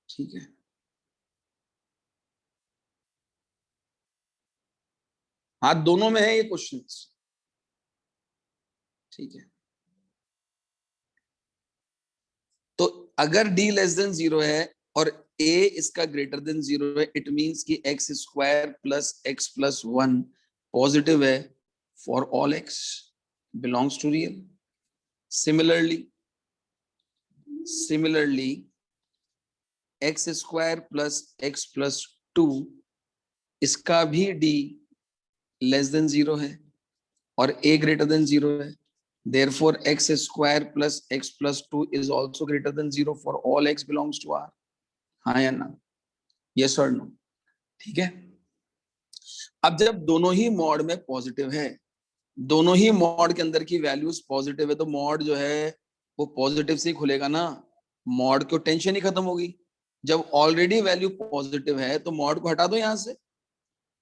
ठीक है, हाँ दोनों में है ये क्वेश्चन, ठीक है। तो अगर डी लेस देन 0 है और ए इसका ग्रेटर देन 0 है, इट मींस कि X square plus X plus 1 positive है for all X belongs to real. Similarly X square plus X plus 2 इसका भी डी लेस देन 0 है और a greater than 0 है, therefore x square plus x plus 2 is also greater than 0 for all x belongs to R। हाँ या ना, yes or no, ठीक है। अब जब दोनों ही मॉड में पॉजिटिव है, दोनों ही मॉड के अंदर की वैल्यूज पॉजिटिव है, तो मॉड जो है वो पॉजिटिव से ही खुलेगा ना, मॉड को टेंशन ही खत्म होगी। जब ऑलरेडी वैल्यू पॉजिटिव है तो मॉड को हटा दो यहां से,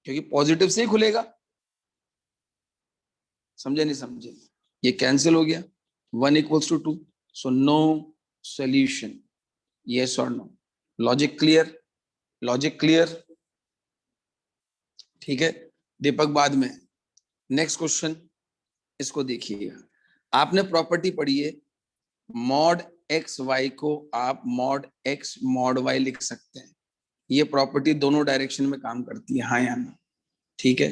क्योंकि पॉजिटिव से ही खुलेगा। समझे नहीं समझे, ये कैंसिल हो गया, 1 equals to 2, so no solution, yes और no. Logic clear, logic clear, ठीक है। दीपक बाद में, नेक्स्ट क्वेश्चन, इसको देखिएगा। आपने प्रॉपर्टी पढ़ी है, मॉड एक्स वाई को आप मॉड एक्स मॉड वाई लिख सकते हैं। ये प्रॉपर्टी दोनों डायरेक्शन में काम करती है, हाँ या ना, ठीक है।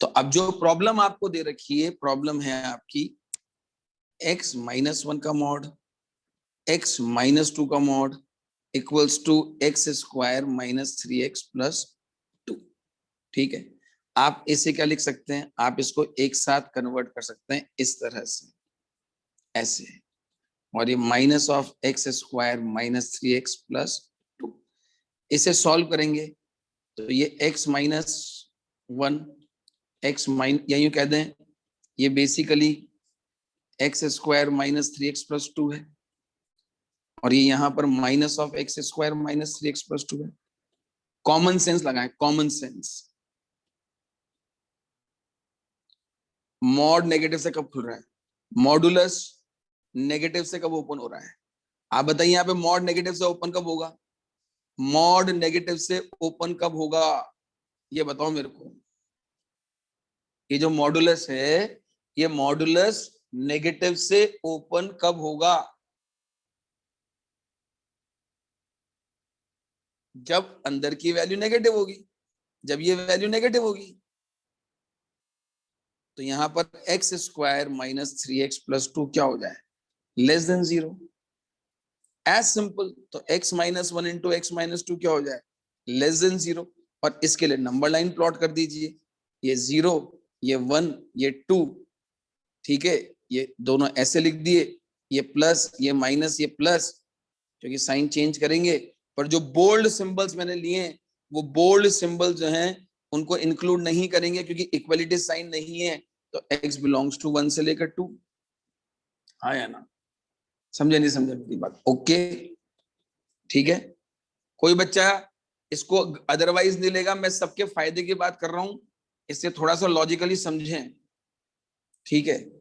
तो अब जो प्रॉब्लम आपको दे रखी है, प्रॉब्लम है आपकी x माइनस 1 का मॉड, x माइनस 2 का mod equals to x square minus 3x plus 2, ठीक है। आप इसे क्या लिख सकते हैं, आप इसको एक साथ कन्वर्ट कर सकते हैं इस तरह से, ऐसे, और ये minus of x square minus 3x plus 2, इसे सॉल्व करेंगे तो ये x माइनस 1 x माइन, या यूं कह दें ये basically x square minus 3x plus 2 है, और ये यहां पर minus of x square minus 3x plus 2 है। कॉमन सेंस लगाएं, कॉमन सेंस। मॉड नेगेटिव से कब खुल रहा है, मॉडुलस नेगेटिव से कब ओपन हो रहा है, आप बताइए। यहाँ पे मॉड नेगेटिव से ओपन कब होगा, मॉड नेगेटिव से ओपन कब होगा, ये बताओ मेरे को। ये जो मॉडुलस है, ये मॉडुलस नेगेटिव से ओपन कब होगा, जब अंदर की वैल्यू नेगेटिव होगी। जब ये वैल्यू नेगेटिव होगी तो यहां पर x square minus 3x plus 2 क्या हो जाए, लेस देन 0, एज सिंपल। तो x minus 1 into x minus 2 क्या हो जाए, लेस देन 0। और इसके लिए नंबर लाइन प्लॉट कर दीजिए, ये 0, ये 1, ये 2, ठीक है। ये दोनों ऐसे लिख दिए, ये प्लस, ये माइनस, ये प्लस, क्योंकि साइन चेंज करेंगे। पर जो बोल्ड सिंबल्स मैंने लिए हैं, वो बोल्ड सिंबल जो हैं उनको इंक्लूड नहीं करेंगे, क्योंकि इक्वलिटी साइन नहीं है। तो x बिलोंग्स टू 1 से लेकर 2, हाँ या ना, समझे नहीं समझे मेरी बात, ओके, ठीक है। कोई बच्चा इसको अदरवाइज नहीं लेगा, मैं सबके फायदे की बात कर रहा हूं, इससे थोड़ा सा लॉजिकली समझें, ठीक है।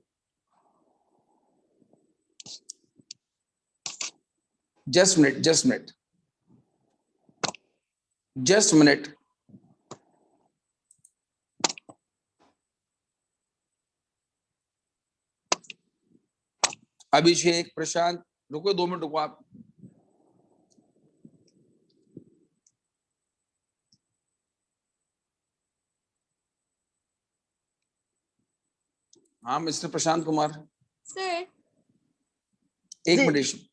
Just minute, just minute, just minute. Abhishek, Prashant, रुको 2 मिनट रुको आप। हाँ मिस्टर प्रशांत कुमार, सर एक मिनट।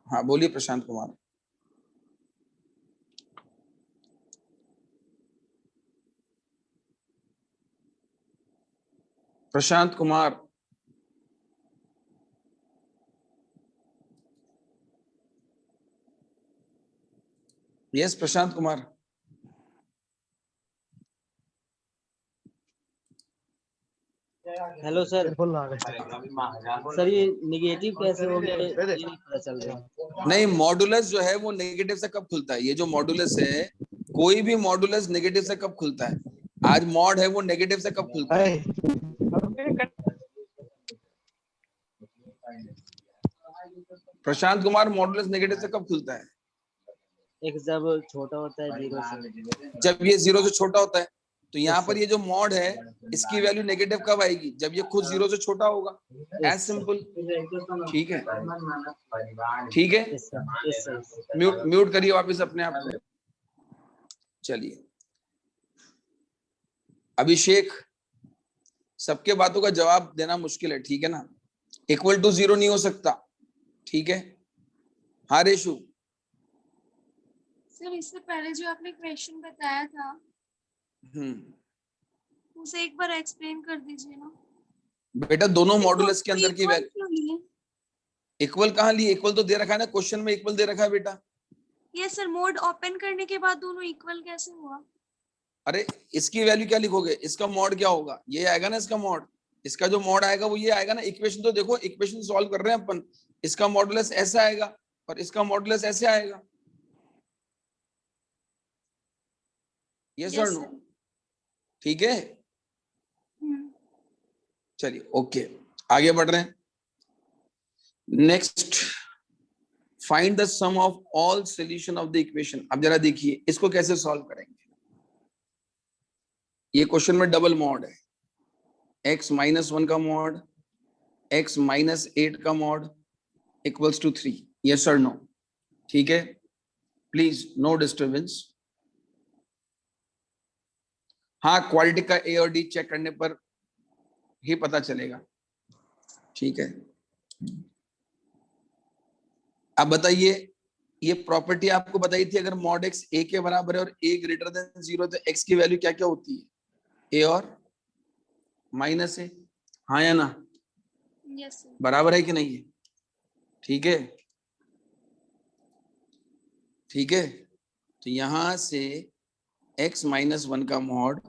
हाँ बोलिए Prashant Kumar. Prashant Kumar, yes Prashant Kumar. Hello sir. Sir ये निगेटिव कैसे हो गया ये नहीं पता चल रहा। नहीं, मॉडुलस जो है वो नेगेटिव से कब खुलता है? ये जो मॉडुलस है, कोई भी मॉडुलस नेगेटिव से कब खुलता है? आज मॉड है वो नेगेटिव से कब खुलता है? प्रशांत कुमार, मॉडुलस नेगेटिव से कब खुलता है? एक जब छोटा होता है 0 से। जब ये 0 से छोटा होता है। तो यहाँ पर ये जो मॉड है इसकी वैल्यू नेगेटिव कब आएगी? जब ये खुद 0 से छोटा होगा। As simple. ठीक है, ठीक है। म्यूट करिए वापस अपने आप को। चलिए अभिषेक, सबके बातों का जवाब देना मुश्किल है, ठीक है ना? इक्वल टू 0 नहीं हो सकता, ठीक है? हाँ रेशु। सर इससे पहले जो आपने क्वेश्चन बताया था उसे एक बार एक्सप्लेन कर दीजिए ना। बेटा दोनों मॉडुलस के अंदर की वैल्यू वैल्यू इक्वल कहाँ ली? इक्वल तो दे रखा है ना, क्वेश्चन में इक्वल दे रखा है बेटा। यस सर, मोड ओपन करने के बाद दोनों इक्वल कैसे हुआ? अरे इसकी वैल्यू क्या लिखोगे? इसका मॉड क्या होगा? ये आएगा ना इसका मॉड। इसका जो मॉड आएगा वो ये आएगा ना। इक्वेशन तो देखो, इक्वेशन सॉल्व कर रहे हैं अपन। इसका मॉडुलस ऐसा आएगा और इसका मॉडुलस ऐसे आएगा। यस और नो? ठीक है, चलिए ओके, आगे बढ़ रहे हैं। Next, find the sum of all solution of the equation. अब जरा देखिए इसको कैसे सॉल्व करेंगे। ये क्वेश्चन में डबल मॉड है, x-1 का मॉड, x-8 का मॉड इक्वल्स टू 3। यस और नो? ठीक है, प्लीज नो डिस्टर्बेंस। हाँ, क्वालिटी का ए और डी चेक करने पर ही पता चलेगा, ठीक है? अब बताइए, ये प्रॉपर्टी आपको बताई थी, अगर मॉड x a के बराबर है और a ग्रेटर देन 0 तो x की वैल्यू क्या क्या होती है? a और -a। हाँ या ना? Yes sir. बराबर है कि नहीं है? ठीक है, ठीक है। तो यहां से x-1 का मॉड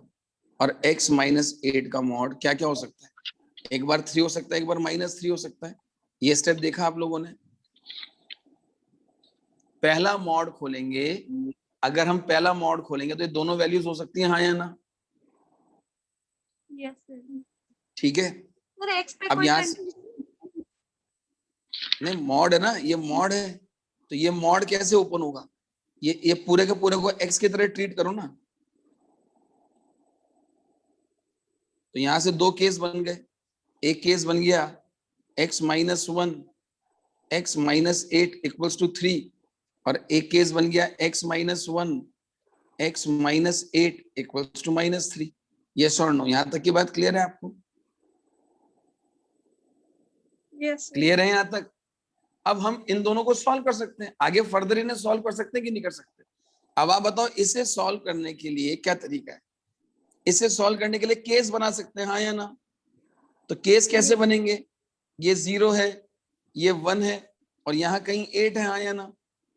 और x-8 का मॉड क्या क्या हो सकता है? एक बार 3 हो सकता है, एक बार -3 हो सकता है। ये स्टेप देखा आप लोगों ने? पहला मॉड खोलेंगे, अगर हम पहला मॉड खोलेंगे तो ये दोनों वैल्यूज हो सकती हैं, हाँ या ना? Yes sir. ठीक है। सर x पे अब कोई यहाँ से नहीं, मॉड है ना, ये मॉड है, तो ये मॉड कैसे ओपन होगा? ये पूरे के पूरे को x की तरह ट्रीट करो ना। तो यहां से दो केस बन गए। एक केस बन गया x-1 x-8 इक्वल्स टू 3 और एक केस बन गया x-1 x-8 equals to -3। Yes और नो? यहां तक की बात क्लियर है आपको? यस क्लियर है यहां तक? अब हम इन दोनों को सॉल्व कर सकते हैं, आगे फर्दर इन्हें सॉल्व कर सकते हैं कि नहीं कर सकते? अब आप बताओ, इसे सॉल्व करने के लिए क्या तरीका है? इसे सॉल्व करने के लिए केस बना सकते हैं, हाँ या ना? तो केस कैसे बनेंगे? ये 0 है, ये 1 है और यहाँ कहीं 8 है, हाँ या ना?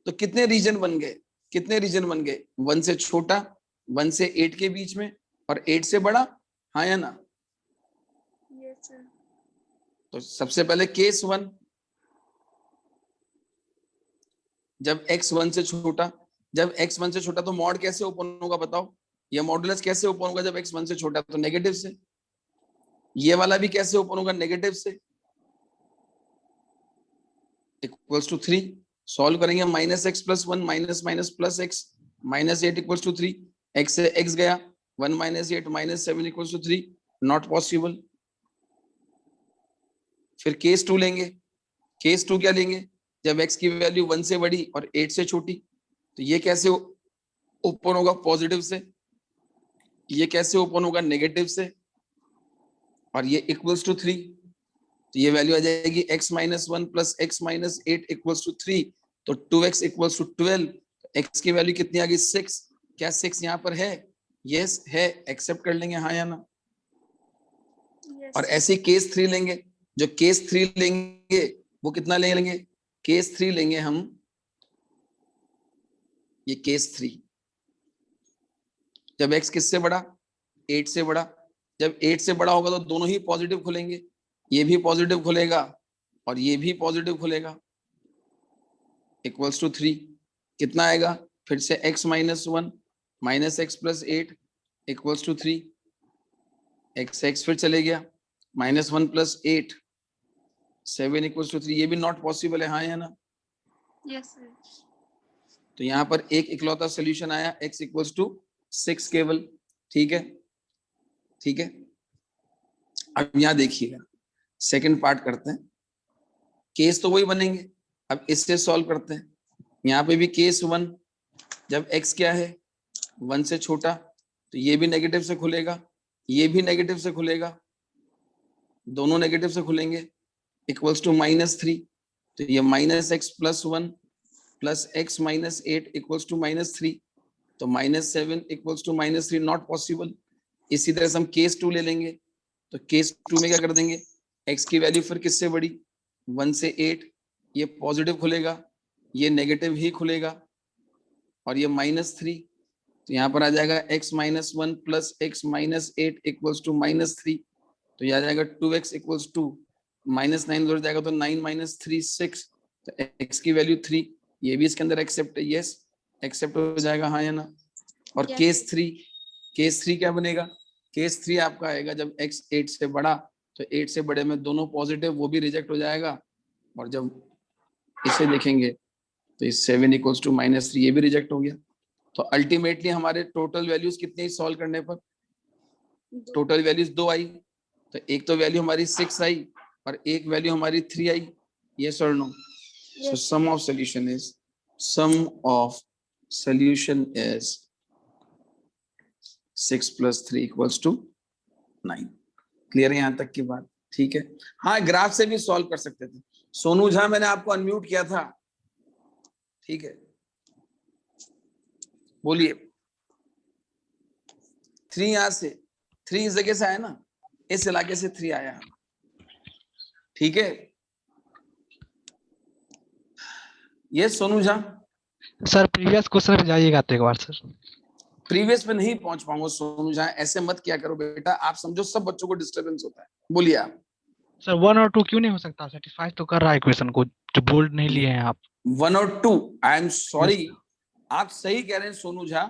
तो कितने रीजन बन गए? कितने रीजन बन गए? 1 से छोटा, 1 से 8 के बीच में और 8 से बड़ा, हाँ या ना? Yes sir. तो सबसे पहले केस 1, जब x 1 से छोटा, जब x 1 से छोटा तो मॉड कैसे ओपन होगा बताओ? ये मॉडुलस कैसे ओपन होगा जब x 1 से छोटा? तो नेगेटिव से। ये वाला भी कैसे ओपन होगा? नेगेटिव से। Equals to 3। सॉल्व करेंगे, -x+1 -+ x -8 equals to 3। x से x गया, 1 - 8 -7 इक्वल्स टू 3। Not possible. फिर केस 2 लेंगे। केस 2 क्या लेंगे? जब x की वैल्यू 1 से बड़ी और 8 से छोटी। तो ये कैसे ओपन होगा? पॉजिटिव से। ये कैसे ओपन होगा? नेगेटिव से। और ये इक्वल्स टू 3, तो ये वैल्यू आ जाएगी x-1 + x-8 इक्वल्स टू 3। तो 2x इक्वल्स टू 12। x की वैल्यू कितनी आ गई? 6। क्या 6 यहाँ पर है? यस है, एक्सेप्ट कर लेंगे, हाँ या ना? और ऐसे केस 3 लेंगे। जो केस 3 लेंगे वो कितना लेंगे? केस 3 लेंगे हम ये केस 3। जब x किससे बड़ा, 8 से बड़ा, जब 8 से बड़ा होगा तो दोनों ही पॉजिटिव खुलेंगे, ये भी पॉजिटिव खुलेगा और ये भी पॉजिटिव खुलेगा, इक्वल्स टू 3। कितना आएगा, फिर से x minus 1 minus x plus 8 equals to 3, x फिर चले गया, माइनस 1 प्लस 8 7 इक्वल्स टू 3। ये भी नॉट पॉसिबल है, हाँ या ना? Yes sir. तो यहाँ पर एक इकलौता सोल्यूशन आया, x इक्वल्स टू 6 केवल। ठीक है, ठीक है। अब यहाँ देखिएगा, सेकंड पार्ट करते हैं। केस तो वही बनेंगे, अब इससे सॉल्व करते हैं। यहाँ पे भी केस 1, जब x क्या है 1 से छोटा, तो ये भी नेगेटिव से खुलेगा, ये भी नेगेटिव से खुलेगा, दोनों नेगेटिव से खुलेंगे, इक्वल्स टू -3। तो ये -x + 1 plus x - 8 equals to -3, तो -7 इक्वल्स टू -3, नॉट पॉसिबल। इसी तरह से हम केस 2 ले लेंगे, तो केस 2 में क्या कर देंगे, x की वैल्यू फिर किससे बड़ी, 1 से 8, ये पॉजिटिव खुलेगा, ये नेगेटिव ही खुलेगा, और ये -3, तो यहाँ पर आ जाएगा x - 1 plus x - 8 equals to -3, तो ये आ जाएगा 2x इक्वल्स टू -9 उधर जाएगा तो 9 - 3 6, तो x की वैल्यू 3, ये भी इसके अंदर एक्सेप्ट है, यस एक्सेप्ट हो जाएगा, हाँ या ना? और Yes, केस 3 क्या बनेगा, केस 3 आपका आएगा जब x 8 से बड़ा, तो 8 से बड़े में दोनों पॉजिटिव, वो भी रिजेक्ट हो जाएगा, और जब इसे देखेंगे तो इस 7 इक्वल्स टू -3, ये भी रिजेक्ट हो गया। तो अल्टीमेटली हमारे टोटल वैल्यूज कितने सॉल्व करने पर, टोटल वैल्यूज 2 आई, तो एक तो वैल्यू हमारी 6 आई और एक वैल्यू हमारी 3 आई, यस और no? So sum of solution is 6 plus 3 equals to 9। Clear है यहाँ तक की बात? ठीक है। हाँ, ग्राफ से भी सॉल्व कर सकते थे। सोनू झा, मैंने आपको अनम्यूट किया था, ठीक है, बोलिए। 3 यहाँ से, 3 इस जगह से आया ना, इस इलाके से 3 आया, ठीक है। ये Sonu Jha, sir previous question पे जाइएगा तो एक बार सर। प्रीवियस पे नहीं पहुंच पाऊंगा सोनू झा, ऐसे मत किया करो बेटा, आप समझो सब बच्चों को डिस्टरबेंस होता है। बोलिए आप। सर 1 और 2 क्यों नहीं हो सकता, सेटिस्फाई तो कर रहा है इक्वेशन को, जो बोल्ड नहीं लिए हैं आप। 1 और 2, आई एम सॉरी, आप सही कह रहे हैं सोनू झा,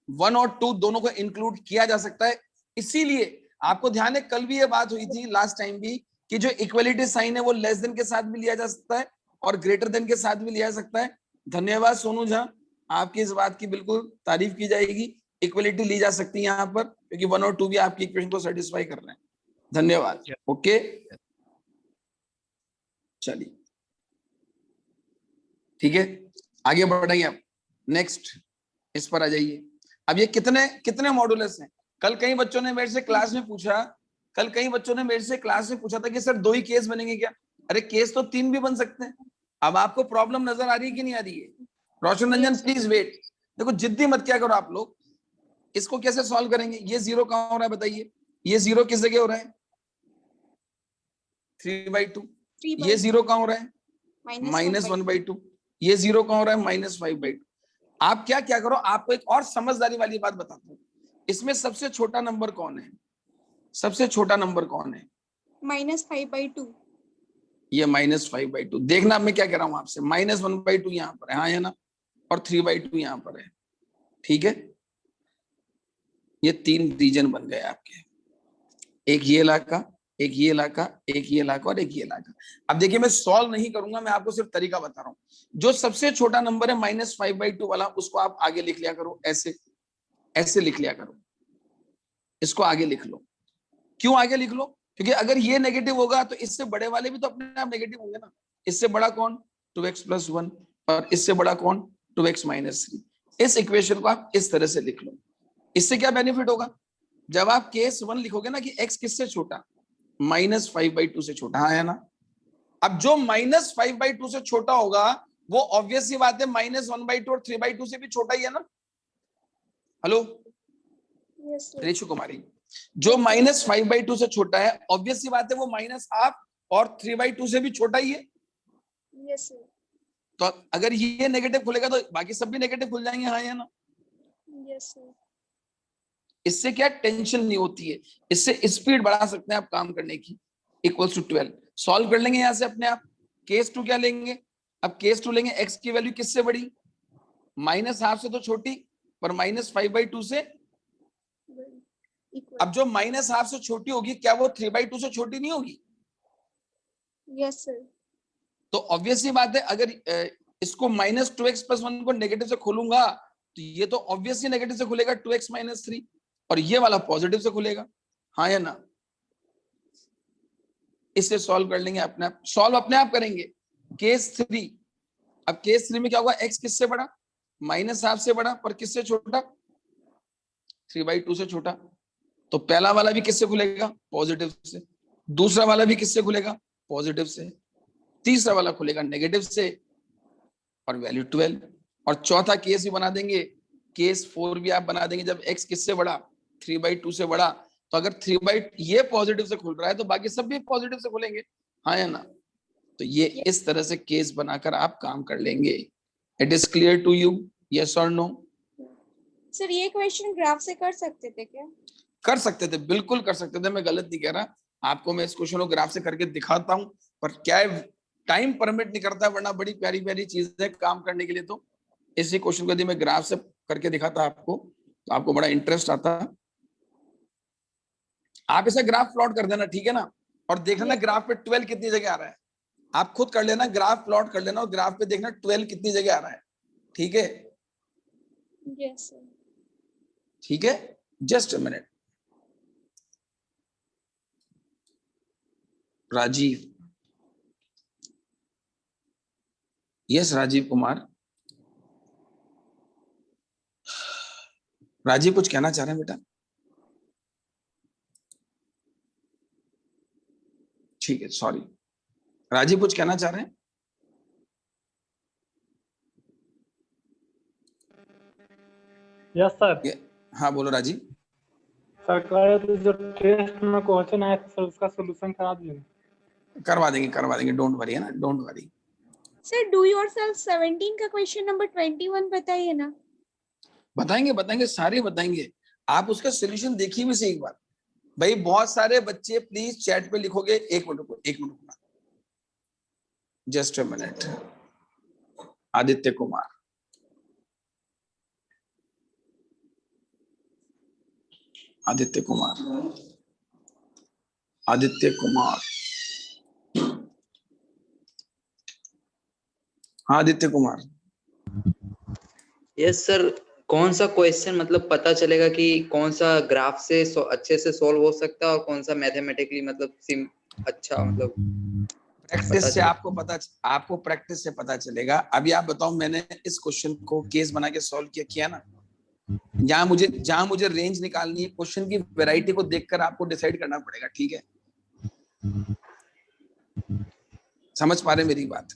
1 और 2 दोनों को इंक्लूड किया जा सकता है। इसीलिए आपको ध्यान है, कल भी ये बात हुई थी, लास्ट टाइम भी, कि जो इक्वलिटी साइन है वो लेस देन के साथ भी लिया जा सकता है और ग्रेटर देन के साथ भी लिया जा सकता है। धन्यवाद सोनू झा, आपकी इस बात की बिल्कुल तारीफ की जाएगी। इक्वलिटी ली जा सकती है यहाँ पर, क्योंकि 1 और 2 भी आपकी इक्वेशन को सेटिस्फाई कर रहे हैं। धन्यवाद। ओके, चलिए ठीक है, आगे बढ़ेंगे आप। नेक्स्ट इस पर आ जाइए। अब ये कितने मॉडुलस हैं? कल कई बच्चों ने मेरे से क्लास में पूछा, था कि सर 2 ही केस बनेंगे क्या? अरे केस तो 3 भी बन सकते हैं। अब आपको प्रॉब्लम नजर आ रही है कि नहीं आ रही है? रोशन रंजन प्लीज वेट। देखो जिद्दी मत क्या करो आप लोग। इसको कैसे सॉल्व करेंगे? ये 0 कहां हो रहा है बताइए? ये 0 किस जगह हो रहा है? 3/2। ये 0 कहां हो रहा है? -1/2। ये 0 कहां हो रहा है? -5/2। आप क्या करो, आपको एक और समझदारी वाली बात बताता हूँ। इसमें सबसे छोटा नंबर कौन है? -5/2। ये -5/2। देखना अब मैं क्या कह रहा हूं आपसे, -1/2 यहाँ पर है, हाँ है ना, और 3/2 यहाँ पर है, ठीक है। ये 3 रीजन बन गए आपके, एक ये इलाका, एक ये इलाका, एक ये इलाका और एक ये इलाका। अब देखिए मैं सॉल्व नहीं करूंगा, मैं आपको सिर्फ तरीका बता रहा हूँ। जो सबसे छोटा नंबर है -5/2 वाला, उसको आप आगे लिख लिया करो, ऐसे लिख लिया करो, इसको आगे लिख लो। क्यों आगे लिख लो? क्योंकि अगर ये नेगेटिव होगा तो इससे बड़े वाले भी तो अपने आप नेगेटिव होंगे ना। इससे बड़ा कौन? 2x + 1, और इससे बड़ा कौन? 2x - 3। इस इक्वेशन को आप इस तरह से लिख लो। इससे क्या बेनिफिट होगा? जब आप केस 1 लिखोगे ना कि x किससे छोटा, -5/2 से छोटा, हाँ है ना। अब जो -5/2 से छोटा होगा वो ऑब्वियस सी बात है -1/2 और 3/2 से भी छोटा ही है ना। हेलो त्रिशु कुमारी, जो -5/2 से छोटा है ऑब्वियस सी बात है वो -1/2 और 3/2 से भी छोटा ही है। Yes sir. तो अगर ये नेगेटिव खुलेगा तो बाकी सब भी नेगेटिव खुल जाएंगे, हाँ या ना? Yes sir. इससे क्या टेंशन नहीं होती है, इससे स्पीड बढ़ा सकते हैं आप काम करने की। इक्वल्स टू 12 सॉल्व कर लेंगे यहाँ से अपने आप। केस 2 क्या लेंगे? अब केस 2 लेंगे, x की वैल्यू किससे बड़ी? -½ से तो छोटी, पर -5/2 से। अब जो -½ से छोटी होगी, क्या वो 3/2 से छोटी नहीं होगी? Yes sir. तो ऑब्वियस ही बात है, अगर इसको -2x + 1 को नेगेटिव से खोलूंगा तो ये तो ऑब्वियस ही नेगेटिव से खुलेगा 2x - 3, और ये वाला पॉजिटिव से खुलेगा, हाँ या ना? इसे सॉल्व कर लेंगे अपने आप, सॉल्व अपने आप करेंगे। केस 3, अब केस 3 में क्या होगा? x किससे बड़ा? -½ से बड़ा, पर किससे छोटा? 3/2 से छोटा। तो पहला वाला भी किससे खुलेगा? पॉजिटिव से। दूसरा वाला भी किससे खुलेगा? पॉजिटिव से। तीसरा वाला खुलेगा नेगेटिव से, और वैल्यू 12। और चौथा केस भी बना देंगे, केस 4 भी आप बना देंगे, जब x किससे बड़ा? 3/2 से बड़ा। तो अगर ये पॉजिटिव से खुल रहा है तो बाकी सब भी पॉजिटिव से खुलेंगे, हाँ या ना? तो ये इस तरह से केस बनाकर आप काम कर लेंगे। It is clear to you? Yes और नो? सर ये क्वेश्चन ग्राफ से कर सकते थे क्या? कर सकते थे, बिल्कुल कर सकते थे, मैं गलत नहीं कह रहा। आपको मैं इस क्वेश्चन को ग्राफ से करके दिखाता हूं, पर क्या है, टाइम परमिट नहीं करता, वरना बड़ी प्यारी प्यारी चीज है काम करने के लिए। तो इसी क्वेश्चन को यदि मैं ग्राफ से करके दिखाता आपको, तो आपको बड़ा इंटरेस्ट आता। आप इसे ग्राफ प्लॉट कर देना, ठीक है ना? और देख लेना ग्राफ पे 12 कितनी जगह आ रहा है। आप खुद कर लेना, ग्राफ प्लॉट कर लेना, और ग्राफ पे देखना 12 कितनी जगह आ रहा है, ठीक है? Yes sir. ठीक है, just a minute. Rajiv, yes Rajiv Kumar. Rajiv कुछ कहना चाह रहे हैं बेटा? ठीक है, सॉरी। राजीव कुछ कहना चाह रहे हैं? Yes sir. हाँ बोलो राजीव। सर कह रहे थे जो टेस्ट में क्वेश्चन आया था सर, उसका सॉल्यूशन करा दीजिए। करवा देंगे, डोंट वरी, है ना, don't worry. Sir do yourself 17 का क्वेश्चन नंबर 21 बताइए ना। बताएंगे, सारे बताएंगे। आप उसका सोल्यूशन देखिए भी सही एक बार। भाई बहुत सारे बच्चे प्लीज चैट पे लिखोगे। एक मिनट रुकना, just a minute. Aditya Kumar, Aditya Kumar, हाँ आदित्य कुमार। यस सर, कौन सा क्वेश्चन मतलब पता चलेगा कि कौन सा ग्राफ से अच्छे से सॉल्व हो सकता है और कौन सा मैथमेटिकली मतलब अच्छा मतलब प्रैक्टिस से आपको प्रैक्टिस से पता चलेगा। अभी आप बताओ, मैंने इस क्वेश्चन को केस बना के सॉल्व किया ना। जहां मुझे रेंज निकालनी है, क्वेश्चन की वैरायटी को देखकर आपको डिसाइड करना पड़ेगा, ठीक है? समझ पा रहे मेरी बात?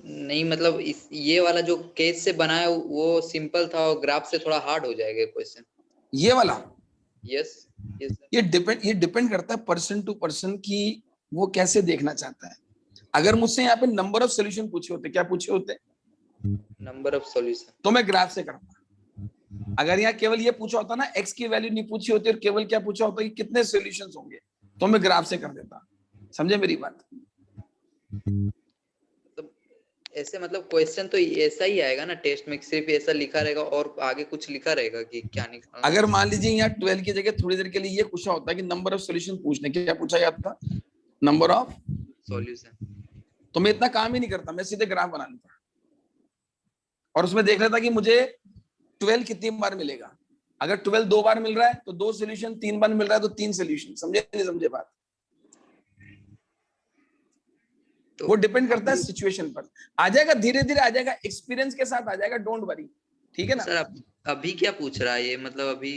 नहीं मतलब ये वाला जो केस से बना है वो सिंपल था, और ग्राफ से थोड़ा हार्ड हो जाएगा क्वेश्चन। ये वाला? यस ये डिपेंड करता है पर्सन टू पर्सन की वो कैसे देखना चाहता है। अगर मुझसे यहाँ पे नंबर ऑफ सॉल्यूशन पूछे होते, क्या पूछे होते? नंबर ऑफ सॉल्यूशन, तो मैं ग्राफ से करता। अगर यहाँ केवल ये पूछा होता ना, x की वैल्यू नहीं पूछी होती और केवल क्या पूछा होता कि कितने सॉल्यूशंस होंगे, तो मैं ग्राफ से कर देता। समझे मेरी बात? तो ऐसे मतलब क्वेश्चन तो ऐसा ही आएगा ना टेस्ट में, सिर्फ ऐसा लिखा रहेगा और आगे कुछ लिखा रहेगा कि क्या निकालना। अगर मान लीजिए यहाँ 12 की जगह थोड़ी देर के लिए ये पूछा होता कि नंबर ऑफ सॉल्यूशन पूछने, क्या पूछा जाता? Number of solution. तो मैं इतना काम ही नहीं करता, मैं सीधे ग्राफ बना लेता और उसमें देख लेता कि मुझे 12 कितनी बार मिलेगा। अगर 12 2 बार मिल रहा है तो 2 सॉल्यूशन, 3 बार मिल रहा है तो 3 सॉल्यूशन। समझे नहीं समझे बात? तो वो डिपेंड करता है सिचुएशन पर। आ जाएगा, धीरे धीरे आ जाएगा, एक्सपीरियंस के साथ आ जाएगा, डोंट वरी, ठीक है ना? सर अभी क्या पूछ रहा है ये, मतलब अभी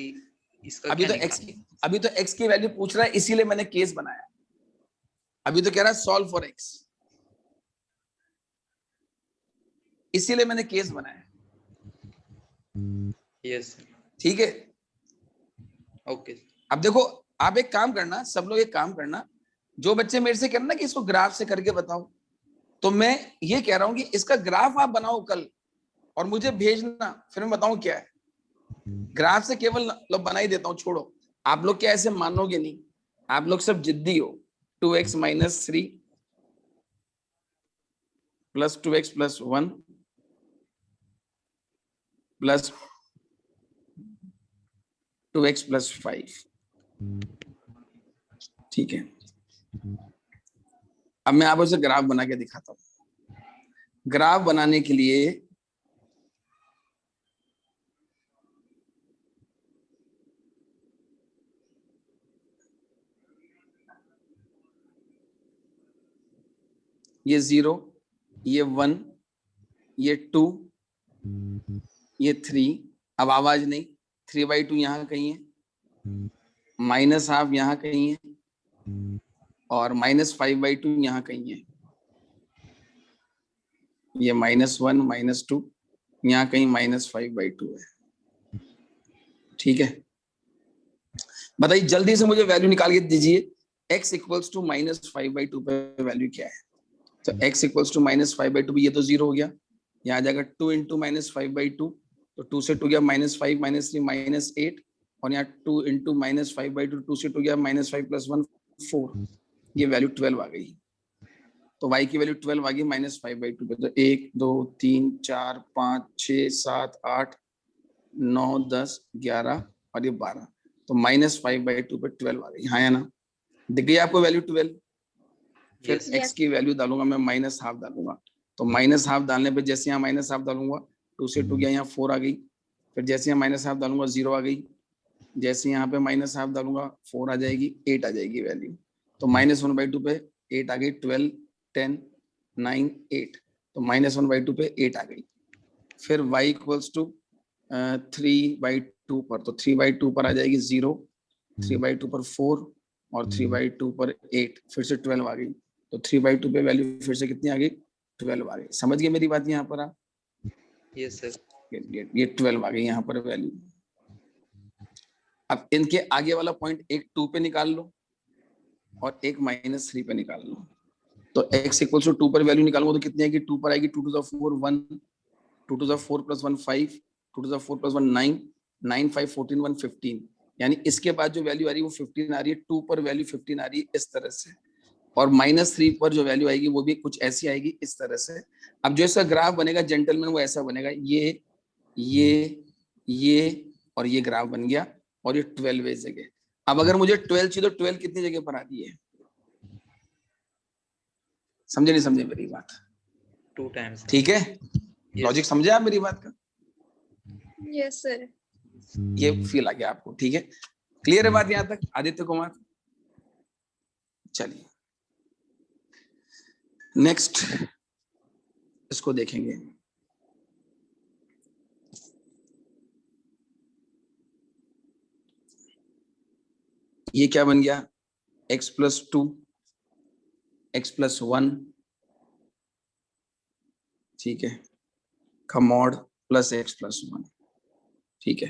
इसका अभी तो x की वैल्यू पूछ रहा है, इसीलिए मैंने केस बनाया। अभी तो कह रहा है सॉल्व फॉर x, इसीलिए मैंने केस बनाया। यस ठीक है, ओके। अब देखो, आप एक काम करना, सब लोग एक काम करना, जो बच्चे मेरे से कहना ना कि इसको ग्राफ से करके बताओ, तो मैं ये कह रहा हूं कि इसका ग्राफ आप बनाओ कल और मुझे भेजना, फिर मैं बताऊं क्या है। ग्राफ से केवल मतलब बना ही देता हूं, छोड़ो। आप लोग क्या ऐसे मानोगे नहीं, आप लोग सब जिद्दी हो। 2x - 3 plus 2x + 1 plus 2x + 5, ठीक है। अब मैं आपको इसे ग्राफ बना के दिखाता हूं। ग्राफ बनाने के लिए ये 0, ये 1, ये 2, ये 3। अब आवाज नहीं, 3/2 यहाँ कहीं है, -½ यहाँ कहीं है, और -5/2 यहाँ कहीं है। ये -1 -2 यहाँ कहीं -5/2 है, ठीक है। बताइए जल्दी से मुझे वैल्यू निकाल के दीजिए। x = -5/2 पे वैल्यू क्या है? तो x = -5/2, ये तो 0 हो गया, यहाँ आ जाएगा 2 × -5/2, तो 2 से 2 गया -5 -3 -8, और यहाँ 2 × -5/2, 2 से 2 गया -5 + 1 4, ये वैल्यू 12 आ गई। तो y की वैल्यू 12 आ गई -5/2 पे। तो 1 2 3 4 5 6 7 8 9 10 11 और ये 12, तो -5/2 पे 12 आ गई। हाँ या ना? दिख गई आपको वैल्यू 12? फिर x की वैल्यू डालूंगा मैं, -½ डालूंगा। तो -½ डालने पे जैसे यहाँ -½ डालूंगा, 2 से 2 गया, यहाँ 4 आ गई। फिर जैसे यहाँ -½ डालूंगा 0 आ गई। जैसे यहाँ पे -½ डालूंगा 4 आ जाएगी, 8 आ जाएगी वैल्यू। तो -1/2 पे 8 आ गई, 12 10 9 8, तो -1/2 पे 8 आ गई। फिर y = 3/2 पर, तो 3/2 पर आ जाएगी 0, 3/2 पर 4 और 3/2 पर 8, फिर से 12 आ गई। तो 3/2 पे वैल्यू फिर से कितनी आ गई? 12 आ गई। समझ गए मेरी बात यहाँ पर आप? Yes sir. ये 12 आ गई यहाँ पर वैल्यू। अब इनके आगे वाला पॉइंट एक 2 पे निकाल लो और एक -3 पे निकाल लो। तो x = 2 पर वैल्यू निकालूंगा तो कितनी आएगी? 2 पर आएगी 2 to the 4 1, 2 to the 4 + 1 5, 2 to the 4 + 1 9, 9 5 14 1 15, यानी इसके बाद जो वैल्यू आ रही है वो 15 आ रही है। 2 पर वैल्यू 15 आ रही है इस तरह से, और -3 पर जो वैल्यू आएगी वो भी कुछ ऐसी आएगी इस तरह से। अब जो इसका ग्राफ बनेगा जेंटलमैन वो ऐसा बनेगा, ये और ये ग्राफ बन गया, और ये 12 जगह। अब अगर मुझे 12 चाहिए तो 12 कितनी जगह पर आती है? समझे नहीं समझे मेरी बात? 2 टाइम्स। ठीक है, लॉजिक समझे आप मेरी बात का? Yes sir. ये फील आ गया आपको? ठीक है, क्लियर है बात यहाँ तक? आदित्य कुमार, चलिए नेक्स्ट इसको देखेंगे। ये क्या बन गया? x + 2, x + 1, ठीक है, का मॉड प्लस x + 1, ठीक है।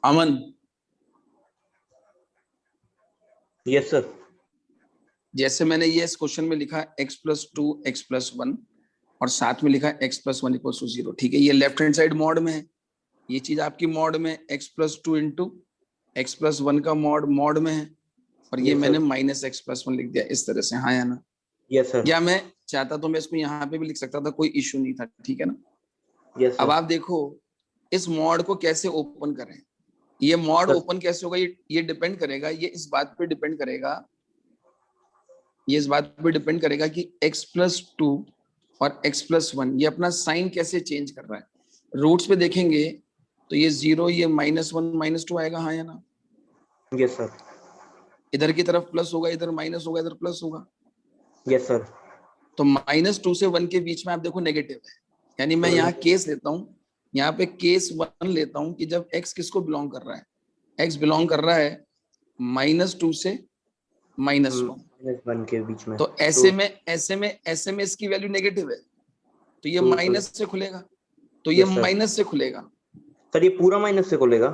अमन, यस सर। जैसे मैंने ये इस क्वेश्चन में लिखा x + 2 x + 1 और साथ में लिखा x + 1 = 0, ठीक है। ये लेफ्ट हैंड साइड मॉड में है, ये चीज आपकी मॉड में, x + 2 × x + 1 का मॉड में है, और ये मैंने -x + 1 लिख दिया इस तरह से। हाँ या ना? Yes sir. या मैं चाहता तो मैं इसको यहाँ पे भी लिख सकता था, कोई इश्यू नहीं था, ठीक है ना? यस अब आप देखो इस मॉड को कैसे ओपन करें। ये मॉड ओपन कैसे होगा? ये डिपेंड करेगा, ये इस बात पे डिपेंड करेगा, ये इस बात पे डिपेंड करेगा कि x + 2 और x + 1 ये अपना साइन कैसे चेंज कर रहा है। रूट्स पे देखेंगे तो ये 0, ये -1 -2 आएगा। हाँ या ना? Yes sir. इधर की तरफ प्लस होगा, इधर माइनस होगा, इधर प्लस होगा। Yes sir. तो -2 से 1 के बीच में आप देखो नेगेटिव है, यानी मैं यहाँ केस लेता हूँ, यहाँ पे केस 1 लेता हूँ कि जब x किसको बिलोंग कर रहा है? x बिलोंग कर रहा है -2 से -1 के बीच में। तो ऐसे में इसकी वैल्यू नेगेटिव है, तो ये माइनस से खुलेगा, तो ये माइनस से खुलेगा। सर ये पूरा माइनस से खुलेगा?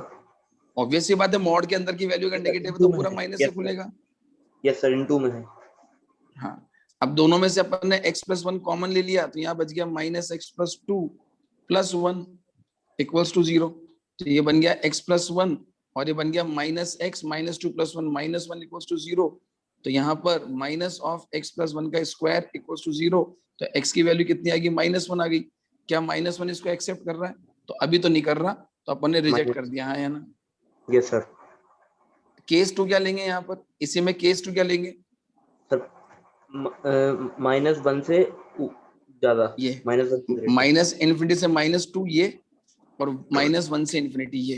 ऑब्वियस सी बात है, मॉड के अंदर की वैल्यू अगर नेगेटिव है तो पूरा माइनस से खुलेगा। यस सर, इनटू में है। हाँ, अब दोनों में से अपन ने x प्लस 1 कॉमन ले लिया, तो यहाँ बच गया minus x plus 2 plus 1 equals to 0। तो ये बन गया x प्लस 1 और ये बन गया minus x minus 2 plus 1 minus 1 equals to 0। तो यहाँ पर माइनस ऑफ x प्लस 1 का स्क्वायर इक्वल्स टू 0। तो x की वैल्यू कितनी आ गई? माइनस 1 आ गई। क्या माइनस 1 इसको एक्सेप्ट कर रहा है? तो अभी तो नहीं कर रहा, तो अपन ने रिजेक्ट कर दिया है ना। Yes sir. केस 2 क्या लेंगे यहाँ पर? इसी में केस 2 क्या लेंगे? सर -1 से ज्यादा, ये -1 माइनस इन्फिनिटी से -2 ये, और -1 से इन्फिनिटी ये।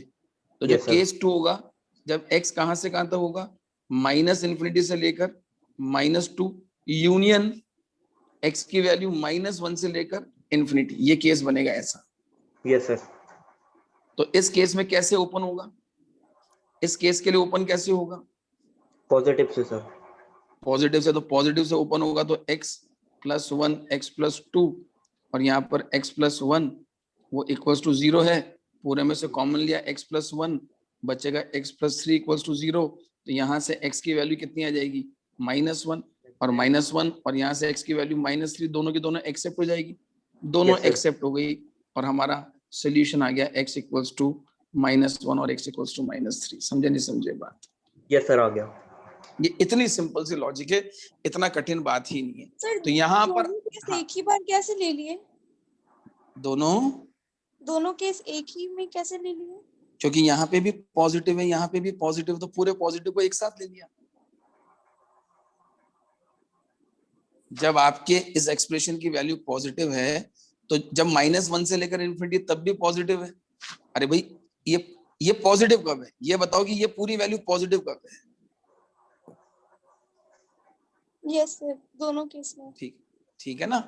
तो जो Yes, sir. केस 2 होगा, जब x कहां से कहां तक होगा? माइनस इन्फिनिटी से लेकर -2 यूनियन x की वैल्यू -1 से लेकर इन्फिनिटी, ये केस बनेगा ऐसा। Yes sir. तो इस केस में कैसे ओपन होगा? इस केस के लिए ओपन कैसे होगा? पॉजिटिव से सर। पॉजिटिव से, तो पॉजिटिव से ओपन होगा तो x प्लस 1 x प्लस 2 और यहाँ पर x प्लस 1 वो इक्वल्स टू 0 है। पूरे में से कॉमन लिया x प्लस 1, बचेगा x प्लस 3 इक्वल्स टू 0। तो यहाँ से x की वैल्यू कितनी आ जाएगी? -1 और -1, और यहाँ से x की वैल्यू -3, दोनों की दोनों एक्सेप्ट हो जाएगी। दोनों Yes, sir. एक्सेप्ट हो गई और हमारा सोल्यूशन आ गया x इक्वल्स टू -1 और x इक्वल्स टू -3। समझे नहीं समझे बात? यस सर, आ गया। ये इतनी सिंपल सी लॉजिक है, इतना कठिन बात ही नहीं है। सर तो यहाँ पर दोनों केस हाँ, एक ही बार कैसे ले लिए? दोनों केस एक ही में कैसे ले लिए? क्योंकि यहाँ पे भी पॉजिटिव है, यहाँ पे भी पॉजिटिव, तो पूरे पॉजिटिव को एक साथ ले लिया। जब आपके इस एक्सप्रेशन की वैल्यू पॉजिटिव है, तो जब -1 से लेकर इन्फिनिटी तब भी पॉजिटिव है। अरे भाई, ये पॉजिटिव कब है? ये बताओ कि ये पूरी वैल्यू पॉजिटिव कब है? यस सर, दोनों केस में। ठीक है ना?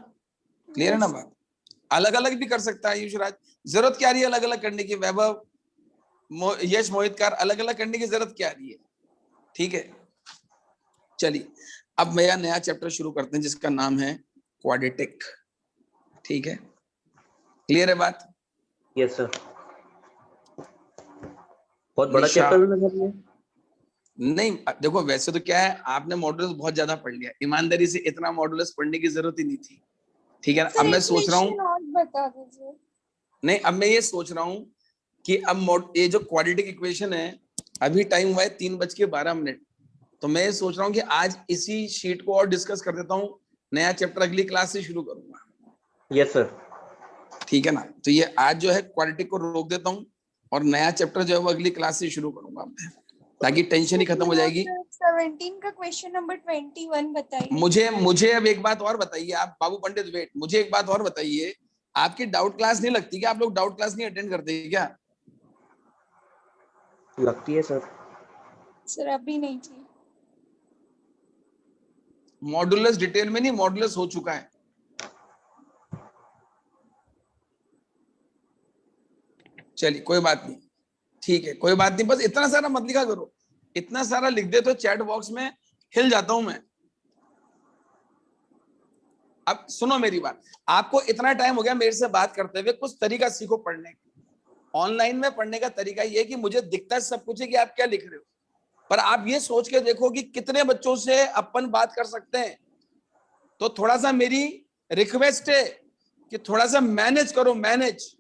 क्लियर है ना बात? अलग अलग भी कर सकता है युषराज, जरूरत क्या रही है अलग अलग करने की? वैभव, यश, मोहितकार, अलग अलग करने की जरूरत क्या रही है? ठीक है, चलिए अब मेरा नया चैप्टर शुरू करते हैं जिसका नाम है क्वाड्रेटिक। ठीक है, क्लियर है बात? Yes sir. बहुत बड़ा चैप्टर भी लगा लिया। नहीं देखो, वैसे तो क्या है, आपने मॉडुलस बहुत ज्यादा पढ़ लिया, ईमानदारी से इतना मॉडुलस पढ़ने की जरूरत ही नहीं थी। ठीक है ना? अब मैं सोच रहा हूँ, बता दीजिए। नहीं अब मैं ये सोच रहा हूँ कि अब ये जो क्वाड्रेटिक इक्वेशन है, अभी टाइम हुआ है 3:12। तो मैं ये सोच रहा हूँ कि आज इसी शीट को और डिस्कस कर देता हूँ, नया चैप्टर अगली क्लास से शुरू करूंगा। Yes sir. ठीक है ना? तो ये आज जो है क्वाड्रेटिक को रोक देता हूँ और नया चैप्टर जो है वो अगली क्लास से शुरू करूंगा मैं, ताकि टेंशन ही खत्म हो जाएगी। 17 का क्वेश्चन नंबर 21 बताइए। मुझे अब एक बात और बताइए, आप बाबू पंडित वेट, मुझे एक बात और बताइए, आपकी डाउट क्लास नहीं लगती क्या? आप लोग डाउट क्लास नहीं अटेंड करते क्या? लगती है सर। सर अभी नहीं थी। मॉडुलस डिटेल में नहीं, मॉडुलस हो चुका है। चलिए कोई बात नहीं, ठीक है, कोई बात नहीं, बस इतना सारा मत लिखा करो। इतना सारा लिख दे तो चैट बॉक्स में हिल जाता हूं मैं। अब सुनो मेरी बात, आपको इतना टाइम हो गया मेरे से बात करते हुए, कुछ तरीका सीखो पढ़ने का। ऑनलाइन में पढ़ने का तरीका ये कि मुझे दिखता सब कुछ है कि आप क्या लिख रहे हो, पर आप ये सोच के देखो कि कितने बच्चों से अपन बात कर सकते हैं। तो थोड़ा सा मेरी रिक्वेस्ट है कि थोड़ा सा मैनेज करो, मैनेज।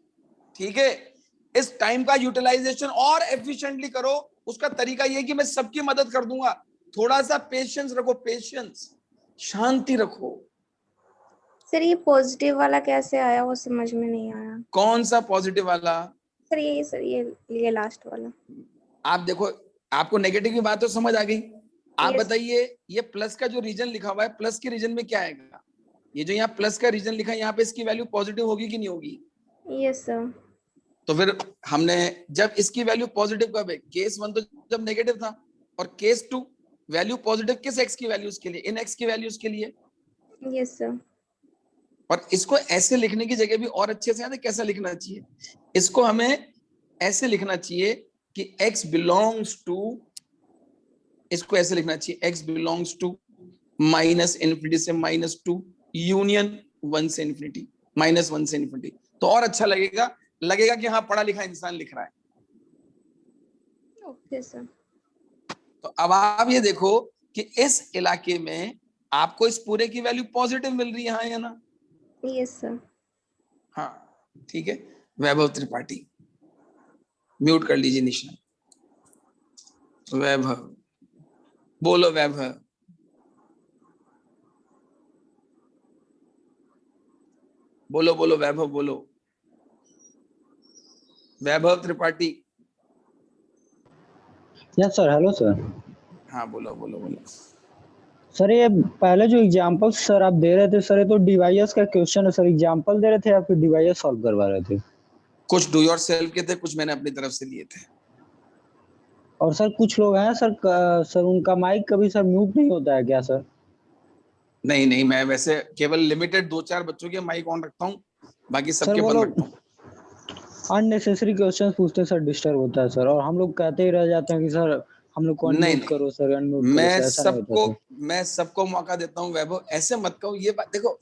ठीक है, इस टाइम का यूटिलाइजेशन और एफिशिएंटली करो। उसका तरीका ये कि मैं सबकी मदद कर दूंगा। थोड़ा सा पेशेंस रखो, पेशेंस, शांति रखो। सर ये पॉजिटिव वाला कैसे आया, वो समझ में नहीं आया। कौन सा पॉजिटिव वाला? सर ये लास्ट वाला। आप देखो, आपको नेगेटिव की बात तो समझ आ गई। आप बताइए, ये प्लस का जो रीजन लिखा हुआ है, प्लस के रीजन में क्या आएगा? ये जो यहाँ प्लस का रीजन लिखा है, यहाँ पे इसकी वैल्यू पॉजिटिव होगी कि नहीं होगी? Yes sir. तो फिर हमने जब इसकी वैल्यू पॉजिटिव कब है? केस 1 तो जब नेगेटिव था, और केस 2 वैल्यू पॉजिटिव किस एक्स की वैल्यूज के लिए? इन एक्स की वैल्यूज के लिए। Yes sir. और इसको ऐसे लिखने की जगह भी और अच्छे से याद है कैसा लिखना चाहिए? इसको हमें ऐसे लिखना चाहिए कि x बिलोंग्स टू, इसको ऐसे लिखना चाहिए, x belongs to minus infinity से -2 यूनियन 1 से इन्फिनिटी, -1 से इन्फिनिटी। तो और अच्छा लगेगा कि हाँ पढ़ा लिखा इंसान लिख रहा है। Okay sir. तो अब आप ये देखो कि इस इलाके में आपको इस पूरे की वैल्यू पॉजिटिव मिल रही है, हाँ या ना? Yes sir. हाँ ठीक है। वैभव त्रिपाठी, म्यूट कर लीजिए निशा। वैभव, बोलो वैभव। बोलो बोलो वैभव, बोलो। Vaibhav Tripathi. Yes sir, hello sir. हाँ बोलो बोलो बोलो। सर ये पहले जो एग्जांपल सर आप दे रहे थे सर, ये तो डिवाइस का क्वेश्चन है सर, एग्जांपल दे रहे थे या फिर डिवाइस सॉल्व करवा रहे थे? कुछ डू योर सेल्फ के थे, कुछ मैंने अपनी तरफ से लिए थे। और सर कुछ लोग हैं सर सर उनका माइक कभी सर म्यूट नहीं होता है क्या सर? नहीं नहीं, मैं वैसे केवल लिमिटेड 2-4 बच्चों के माइक ऑन रखता हूँ, बाकी सर सबके वो बंद लोग रखता हूँ। अननेसेसरी क्वेश्चन पूछते हैं सर, डिस्टर्ब होता है सर, और हम लोग कहते ही रह जाते हैं कि सर हम लोग को नहीं अनम्यूट नहीं, करो सर, अनम्यूट करो मैं सर, ऐसा नहीं होता सर। मैं सबको मौका देता हूँ वैभव, ऐसे मत कहो। ये बात देखो,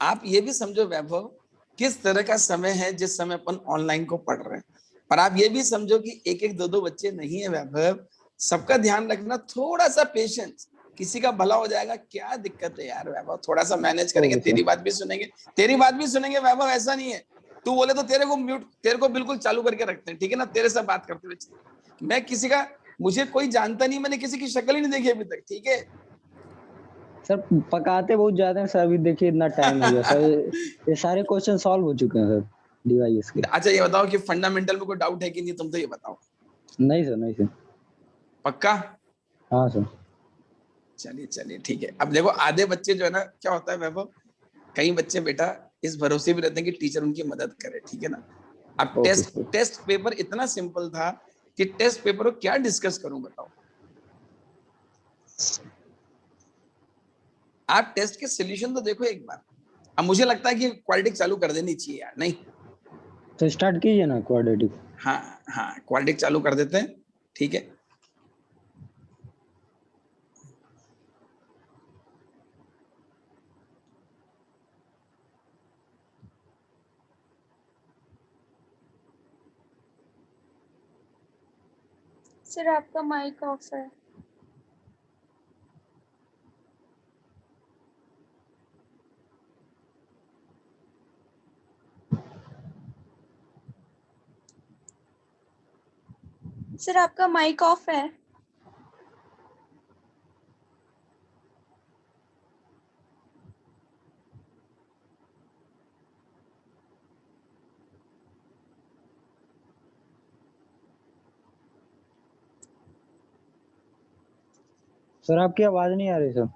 आप ये भी समझो वैभव, किस तरह का समय है जिस समय अपन ऑनलाइन को पढ़ रहे हैं। पर आप ये भी समझो कि एक एक दो दो बच्चे नहीं है वैभव, सबका ध्यान रखना, थोड़ा सा पेशेंस, किसी का भला हो जाएगा। क्या दिक्कत है यार वैभव, थोड़ा सा मैनेज करेंगे, तेरी बात भी सुनेंगे, तेरी बात भी सुनेंगे वैभव, ऐसा नहीं है। तू बोले तो तेरे को म्यूट, तेरे को बिल्कुल चालू करके रखते हैं, ठीक है ना, तेरे से बात करते हुए। मैं किसी का, मुझे कोई जानता नहीं, मैंने किसी की शक्ल ही नहीं देखी अभी तक, ठीक है। सर पकाते बहुत ज्यादा हैं सर, अभी देखिए इतना टाइम हो गया सर, ये सारे क्वेश्चन सॉल्व हो चुके हैं सर डिवाइस के। अच्छा ये बताओ कि फंडामेंटल में कोई डाउट है कि नहीं, तुम तो ये बताओ। नहीं सर, नहीं सर। पक्का? हाँ सर। चलिए चलिए ठीक है। अब देखो आधे बच्चे जो है ना, क्या होता है वैभव, कई बच्चे बेटा इस भरोसे भी रहते हैं कि टीचर उनकी मदद करे, ठीक है ना। अब टेस्ट पेपर इतना सिंपल था कि टेस्ट पेपर को क्या डिस्कस करूं बताओ। आप टेस्ट के सॉल्यूशन तो देखो एक बार। अब मुझे लगता है कि क्वाड्रेटिक चालू कर देनी चाहिए यार, नहीं? तो स्टार्ट कीजिए ना क्वाड्रेटिक। हाँ हाँ, क्वाड्रेटिक चालू कर देते हैं, ठीक है। सर आपका माइक ऑफ है। सर आपका माइक ऑफ है। सर आपकी आवाज नहीं आ रही सर।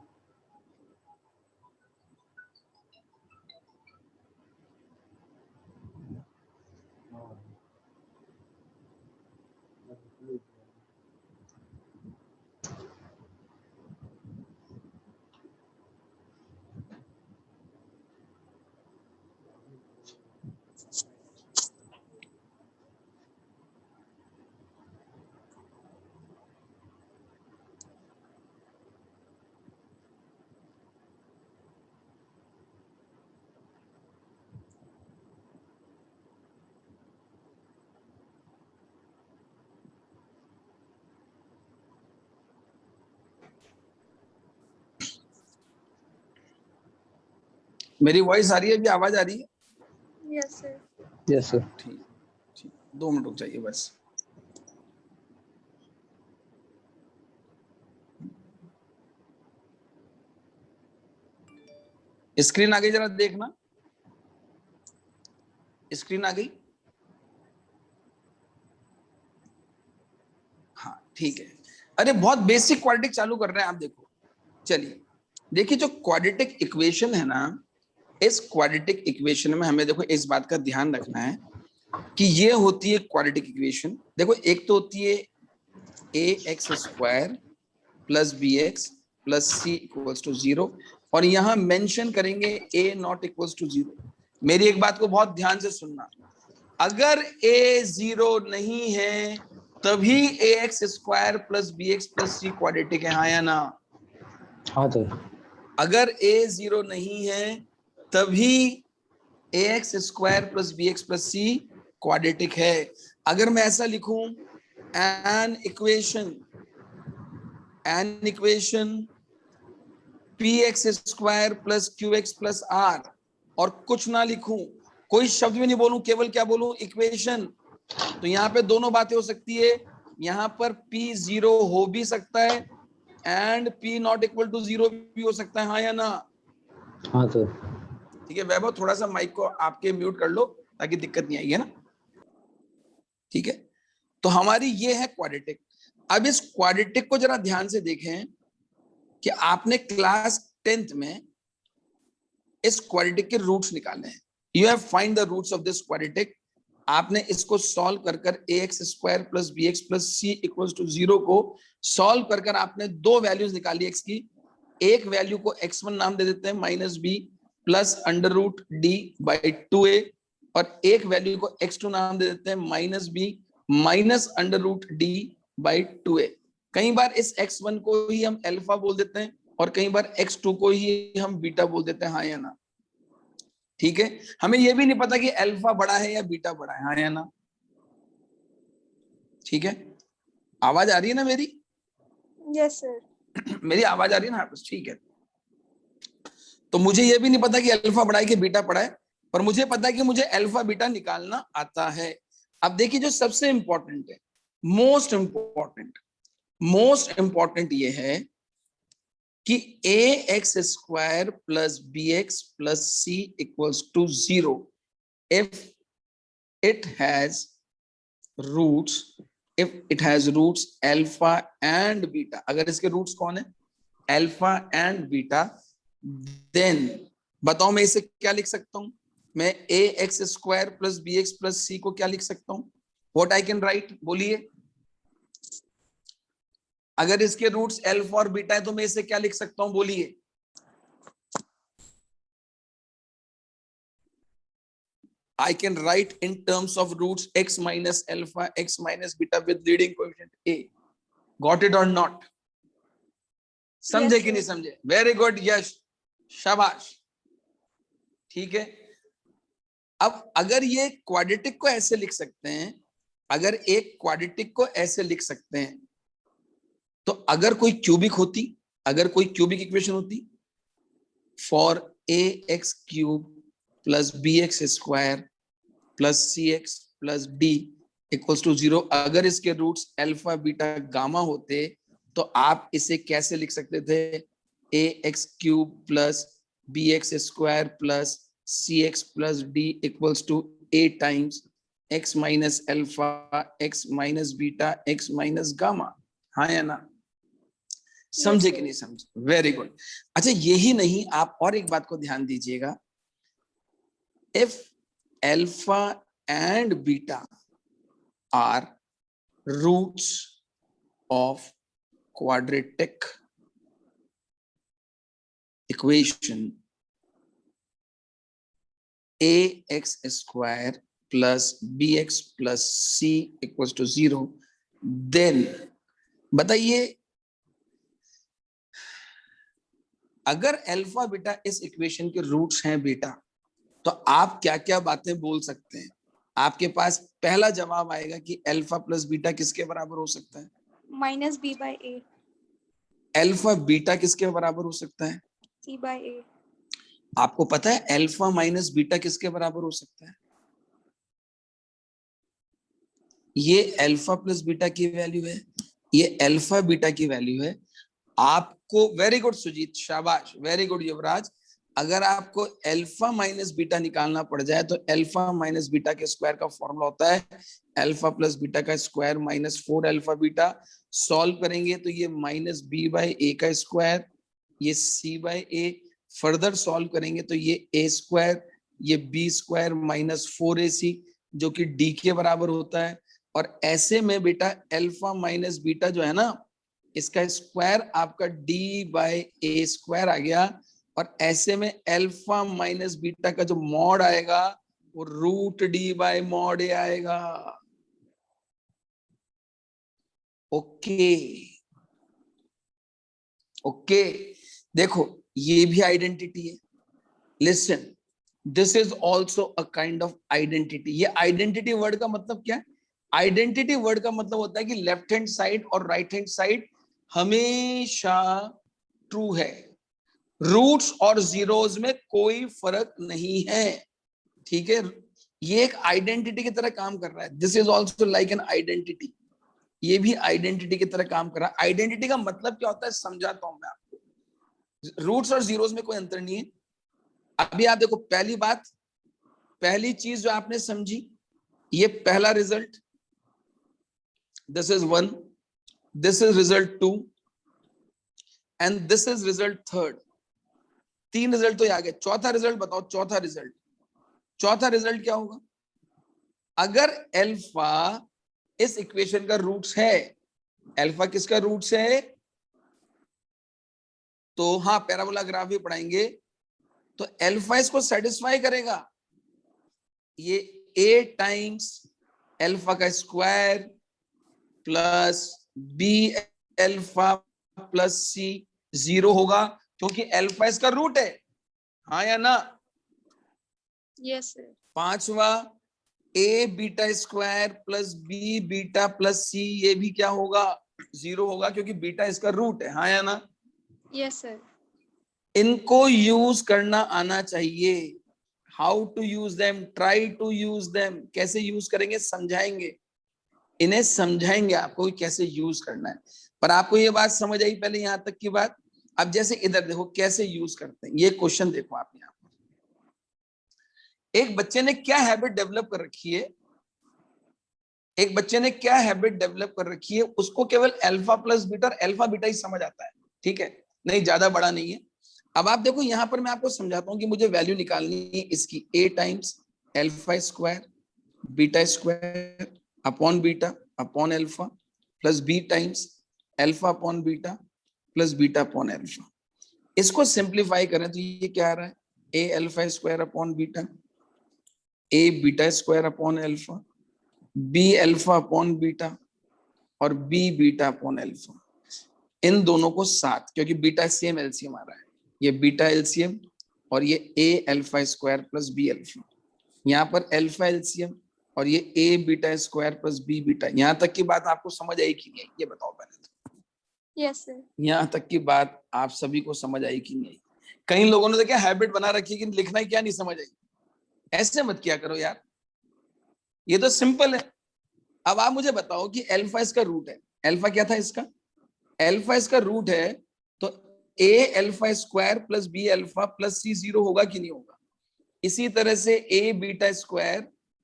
मेरी वॉइस आ रही है, भी आवाज आ रही है? Yes sir. Yes sir. ठीक ठीक, 2 मिनट रुक जाइए बस। स्क्रीन आ गई, जरा देखना, स्क्रीन आ गई? हाँ ठीक है। अरे बहुत बेसिक क्वाड्रेटिक चालू कर रहे हैं आप, देखो। चलिए देखिए, जो क्वाड्रेटिक इक्वेशन है ना, इस क्वाड्रेटिक इक्वेशन में हमें देखो इस बात का ध्यान रखना है कि ये होती है क्वाड्रेटिक इक्वेशन। देखो एक तो होती है ax² plus bx plus c equals to 0, और यहां मेंशन करेंगे a नॉट इक्वल्स टू 0। मेरी एक बात को बहुत ध्यान से सुनना, अगर a 0 नहीं है तभी ax² plus bx plus c quadratic है, हाँ या ना? हाँ सर। अगर a 0 नहीं है तभी ax² plus bx plus c quadratic है। अगर मैं ऐसा लिखूं, an equation px square plus qx plus r और कुछ ना लिखूं, कोई शब्द भी नहीं बोलूं, केवल क्या बोलूं, इक्वेशन, तो यहाँ पे दोनों बातें हो सकती है। यहाँ पर p 0 हो भी सकता है and p not equal to 0 भी हो सकता है, हाँ या ना? हाँ सर। ठीक है वैभव, थोड़ा सा माइक को आपके म्यूट कर लो ताकि दिक्कत नहीं आएगी, है ना? ठीक है, तो हमारी ये है क्वाड्रेटिक। अब इस क्वाड्रेटिक को जरा ध्यान से देखें कि आपने क्लास 10th में इस क्वाड्रेटिक के रूट्स निकाले हैं। You have find the roots of this quadratic. आपने इसको सॉल्व कर कर ax square plus bx plus c equals to 0 को सॉल्व कर कर आपने दो वैल्यूज निकाली x की। एक वैल्यू को x1 नाम दे देते हैं minus b plus under root d by 2a, और एक वैल्यू को x2 नाम दे देते हैं minus b minus under root d by 2a। कई बार इस x1 को ही हम अल्फा बोल देते हैं और कई बार x2 को ही हम बीटा बोल देते हैं, हाँ या ना? ठीक है, हमें यह भी नहीं पता कि अल्फा बड़ा है या बीटा बड़ा है, हाँ या ना? ठीक है, आवाज आ रही है ना मेरी? Yes sir. मेरी आवाज आ रही है ना? ठीक है, तो मुझे यह भी नहीं पता कि अल्फा बड़ा है कि बीटा बड़ा है, पर मुझे पता है कि मुझे अल्फा बीटा निकालना आता है। अब देखिए जो सबसे इंपॉर्टेंट है, मोस्ट इंपॉर्टेंट ये है कि ax square plus bx plus c equals to 0 if it has roots alpha and beta. अगर इसके रूट्स कौन है? अल्फा एंड बीटा, देन बताओ मैं इसे क्या लिख सकता हूं? मैं ax square plus bx plus c को क्या लिख सकता हूं? व्हाट आई कैन राइट, बोलिए। अगर इसके रूट्स अल्फा और बीटा है तो मैं इसे क्या लिख सकता हूं, बोलिए। I can write in terms of roots x minus alpha, x minus beta with leading coefficient a. Got it or not? समझे कि नहीं समझे? वेरी गुड, यश, शाबाश। ठीक है, अब अगर ये क्वाड्रेटिक को ऐसे लिख सकते हैं, अगर एक क्वाड्रेटिक को ऐसे लिख सकते हैं, तो अगर कोई क्यूबिक होती, अगर कोई क्यूबिक इक्वेशन होती, for ax cube plus bx square plus cx plus d equals to 0, अगर इसके रूट्स अल्फा बीटा गामा होते तो आप इसे कैसे लिख सकते थे? ax cube plus bx square plus cx plus d equals to a times x minus alpha x minus beta x minus gamma, हाँ या ना? समझे कि नहीं समझे? Very good. अच्छा यही नहीं, आप और एक बात को ध्यान दीजिएगा, if alpha and beta are roots of quadratic equation ax square plus bx plus c equals to 0, then बताइए अगर अल्फा बीटा इस इक्वेशन के रूट्स हैं बेटा, तो आप क्या क्या बातें बोल सकते हैं? आपके पास पहला जवाब आएगा कि अल्फा प्लस बीटा किसके बराबर हो सकता है? Minus B by A. Alpha beta किसके बराबर हो सकता है? C by A. आपको पता है अल्फा माइनस बीटा किसके बराबर हो सकता है? ये अल्फा प्लस बीटा की वैल्यू है, ये अल्फा बीटा की वैल्यू है। आपको वेरी गुड सुजीत, शाबाश, वेरी गुड युवराज। अगर आपको अल्फा माइनस बीटा निकालना पड़ जाए तो अल्फा माइनस बीटा के स्क्वायर का फॉर्मूला होता है अल्फा प्लस बीटा का square minus 4 alpha beta. Solve करेंगे तो ये माइनस बी बाई ए का स्क्वायर, ये सी बाई ए, फर्दर सॉल्व करेंगे तो ये ए स्क्वायर, ये बी स्क्वायर माइनस 4ac जो कि डी के बराबर होता है। और ऐसे में बेटा अल्फा माइनस बीटा जो है ना, इसका स्क्वायर आपका डी बाई ए स्क्वायर आ गया, और ऐसे में अल्फा माइनस बीटा का जो मॉड आएगा वो रूट डी बाई मॉड ए आएगा। ओके ओके, देखो ये भी आइडेंटिटी है। Listen, this is also a kind of identity. ये आइडेंटिटी वर्ड का मतलब क्या है? आइडेंटिटी वर्ड का मतलब होता है कि लेफ्ट हैंड साइड और राइट हैंड साइड हमेशा ट्रू है, रूट्स और जीरोस में कोई फर्क नहीं है, ठीक है। ये एक आइडेंटिटी की तरह काम कर रहा है। This is also like an identity, ये भी आइडेंटिटी की तरह काम कर रहा है। आइडेंटिटी का मतलब क्या होता है समझाता हूं मैं आपको। रूट्स और जीरोस में कोई अंतर नहीं है। अभी आप देखो, पहली बात, पहली चीज जो आपने समझी, ये पहला result, this is 1, this is result 2 and this is result 3। 3 result तो आ गए। चौथा रिजल्ट बताओ, चौथा रिजल्ट, चौथा रिजल्ट क्या होगा? अगर अल्फा इस इक्वेशन का रूट्स है, अल्फा किसका रूट्स है? तो हाँ, पैराबोला ग्राफ भी पढ़ाएंगे, तो अल्फा इसको सेटिस्फाई करेगा। ये a टाइम्स अल्फा का square plus b alpha plus c 0 होगा, क्योंकि अल्फा इसका रूट है, हाँ या ना? Yes sir. पांचवा a beta square plus b beta plus c, ये भी क्या होगा? 0 होगा, क्योंकि बीटा इसका रूट है, हाँ या ना? Yes sir. इनको यूज करना आना चाहिए। How to use them, try to use them. कैसे यूज करेंगे समझाएंगे, इन्हें समझाएंगे आपको कैसे यूज करना है। पर आपको ये बात समझ आई पहले यहां तक की बात? अब जैसे इधर देखो कैसे यूज करते हैं, ये क्वेश्चन देखो आप यहाँ पर। एक बच्चे ने क्या हैबिट डेवलप कर रखी है, एक बच्चे ने क्या हैबिट डेवलप कर रखी है, उसको केवल अल्फा प्लस बीटा और अल्फा बीटा ही समझ आता है, ठीक है, नहीं ज्यादा बड़ा नहीं है। अब आप देखो यहां पर मैं आपको समझाता हूं कि मुझे वैल्यू निकालनी है इसकी, a times alpha square beta square upon beta upon alpha plus b times alpha upon beta plus beta upon alpha. इसको सिंप्लीफाई करें तो ये क्या आ रहा है? a alpha square upon beta, a beta square upon alpha, b alpha upon beta और b beta upon alpha. इन दोनों को साथ, क्योंकि बीटा सेम एलसीएम आ रहा है, ये बीटा एलसीएम और ये a alpha square plus b alpha. यहाँ पर अल्फा एलसीएम और ये a beta square plus b beta. यहाँ तक की बात आपको समझ आई कि नहीं आई, ये बताओ पहले तो। Yes sir. यहाँ तक की बात आप सभी को समझ आई कि नहीं आई? कई लोगों ने तो क्या हैबिट बना रखी कि लिखना ही क्या नहीं समझ आई। ऐसे मत किया करो यार, ये तो सिंपल है। अब आप मुझे बताओ कि अल्फा इसका रूट है, अल्फा क्या था इसका? अल्फा इसका रूट है, तो a alpha square plus b alpha plus c 0 होगा कि नहीं होगा? इसी तरह से a beta square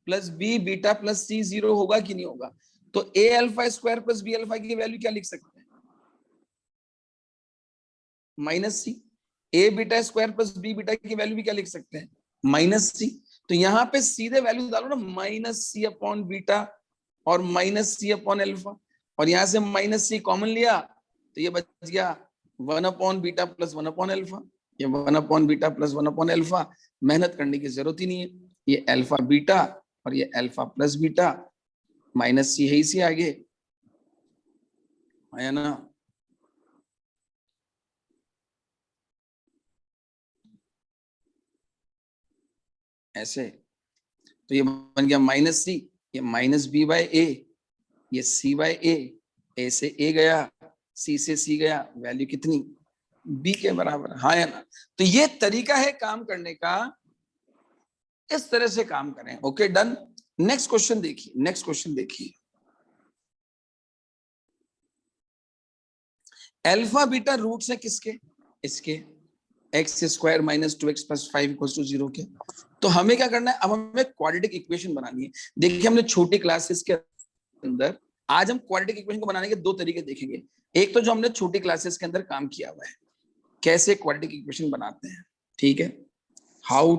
plus b beta plus c 0 होगा कि नहीं होगा? तो a alpha square plus b alpha की वैल्यू क्या लिख सकते हैं? Minus c। a beta square plus b beta की वैल्यू भी क्या लिख सकते हैं? Minus c। तो यहाँ पे सीधे वैल्यू डालो ना, माइनस c अपॉन बीटा और माइनस c अपॉन अल्फा, और यहाँ से माइनस c कॉमन लिया तो ये बच गया 1 upon beta plus 1 upon alpha. ये 1 upon beta plus 1 upon alpha, मेहनत करने की जरूरत ही नहीं है। ये अल्फा बीटा और ये alpha plus beta, minus c है इसी आगे, है ना? ऐसे तो ये बन गया माइनस c, ये माइनस b बाय a, ये c बाय a से a गया, c से c गया, वैल्यू कितनी? b के बराबर, हाँ या ना? तो ये तरीका है काम करने का, इस तरह से काम करें। Okay done. नेक्स्ट क्वेश्चन देखिए, नेक्स्ट क्वेश्चन देखिए। अल्फा बीटा रूट्स है किसके? इसके, x square minus 2x plus 5 equals to 0 के। तो हमें क्या करना है, अब हमें क्वाड्रेटिक इक्वेशन बनानी है। देखिए हमने छोटी क्लासेस के अंदर, आज हम क्वाड्रेटिक इक्वेशन को बनाने के दो तरीके देखेंगे। एक तो जो हमने छोटी क्लासेस के अंदर काम किया हुआ है, कैसे क्वाड्रेटिक इक्वेशन बनाते हैं, ठीक है, how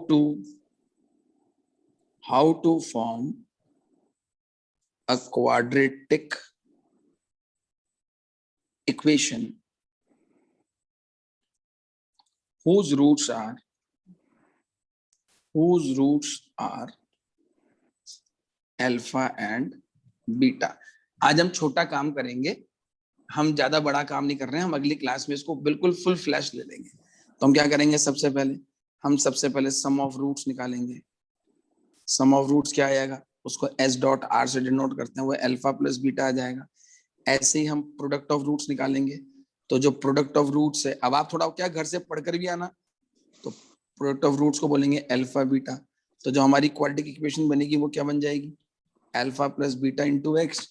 to form a quadratic equation whose roots are alpha and beta। आज हम छोटा काम करेंगे, हम ज्यादा बड़ा काम नहीं कर रहे हैं, हम अगली क्लास में इसको बिल्कुल फुल फ्लैश ले लेंगे। तो हम क्या करेंगे, सबसे पहले सम ऑफ रूट्स निकालेंगे। सम ऑफ रूट्स क्या आएगा, उसको s डॉट r से डिनोट करते हैं, वो अल्फा प्लस बीटा आ जाएगा। ऐसे ही हम प्रोडक्ट ऑफ रूट्स निकालेंगे, तो जो प्रोडक्ट ऑफ रूट्स है, अब आप थोड़ा क्या घर से पढ़कर भी आना, तो प्रोडक्ट ऑफ रूट्स को बोलेंगे अल्फा बीटा। तो जो हमारी क्वाड्रेटिक इक्वेशन बनेगी वो क्या बन जाएगी, alpha plus beta into x,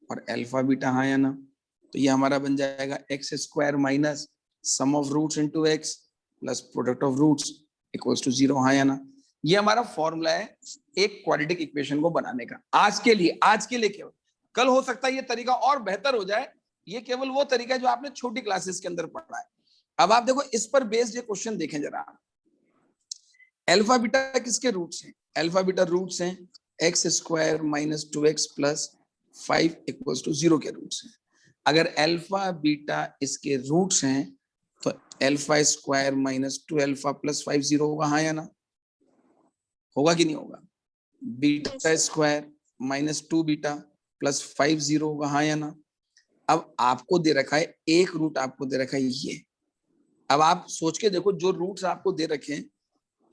और अल्फा बीटा हाँ या ना, तो ये हमारा बन जाएगा x square minus sum of roots into x plus product of roots equals to 0, हाँ या ना। ये हमारा फॉर्मूला है एक क्वाड्रेटिक इक्वेशन को बनाने का। आज के लिए केवल, कल हो सकता है ये तरीका और बेहतर हो जाए, ये केवल वो तरीका है जो आपने छोटी क्लासेस के अंदर पढ़ा है। अब आप देखो इस पर बेस्ड ये क्वेश्चन देखें जरा। अल्फा बीटा किसके रूट्स हैं, अल्फा बीटा रूट्स हैं x square minus 2x plus 5 equals to 0 के रूट्स हैं। अगर अल्फा बीटा इसके रूट्स हैं तो alpha square minus 2 alpha plus 5 0 होगा, हाँ या ना, होगा कि नहीं होगा। Beta square minus 2 beta plus 5 0 होगा, हाँ या ना। अब आपको दे रखा है एक रूट, आपको दे रखा है ये। अब आप सोच के देखो जो रूट्स आपको दे रखे हैं,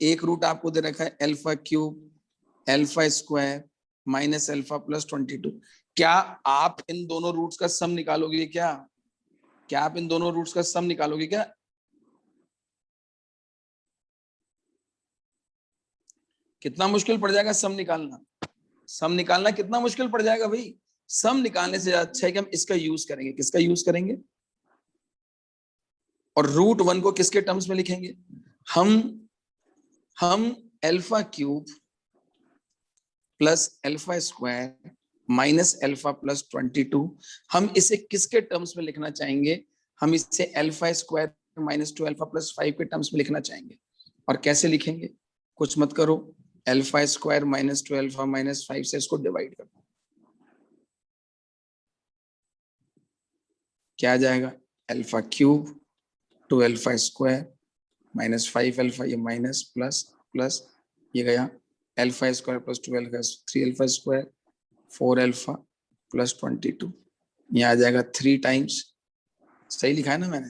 एक रूट आपको दे रखा है alpha cube alpha square minus alpha plus 22। क्या आप इन दोनों रूट्स का सम निकालोगे क्या आप इन दोनों रूट्स का सम निकालोगे क्या? कितना मुश्किल पड़ जाएगा सम निकालना कितना मुश्किल पड़ जाएगा भाई। सम निकालने से अच्छा है कि हम इसका यूज करेंगे। किसका यूज करेंगे? और रूट 1 को किसके टर्म्स में लिखेंगे? हम alpha cube plus alpha square minus alpha plus 22, हम इसे किसके टर्म्स में लिखना चाहेंगे? हम इसे alpha square minus 2 alpha plus 5 के टर्म्स में लिखना चाहेंगे। और कैसे लिखेंगे? कुछ मत करो, alpha square minus 2 alpha minus 5 से इसको डिवाइड कर दो। क्या आ जाएगा? Alpha cube 2 alpha square minus 5 alpha, ये माइनस प्लस प्लस, ये गया alpha square plus 2 alpha 3 alpha square 4 alpha plus 22, ये आ जाएगा 3 टाइम्स। सही लिखा है ना मैंने?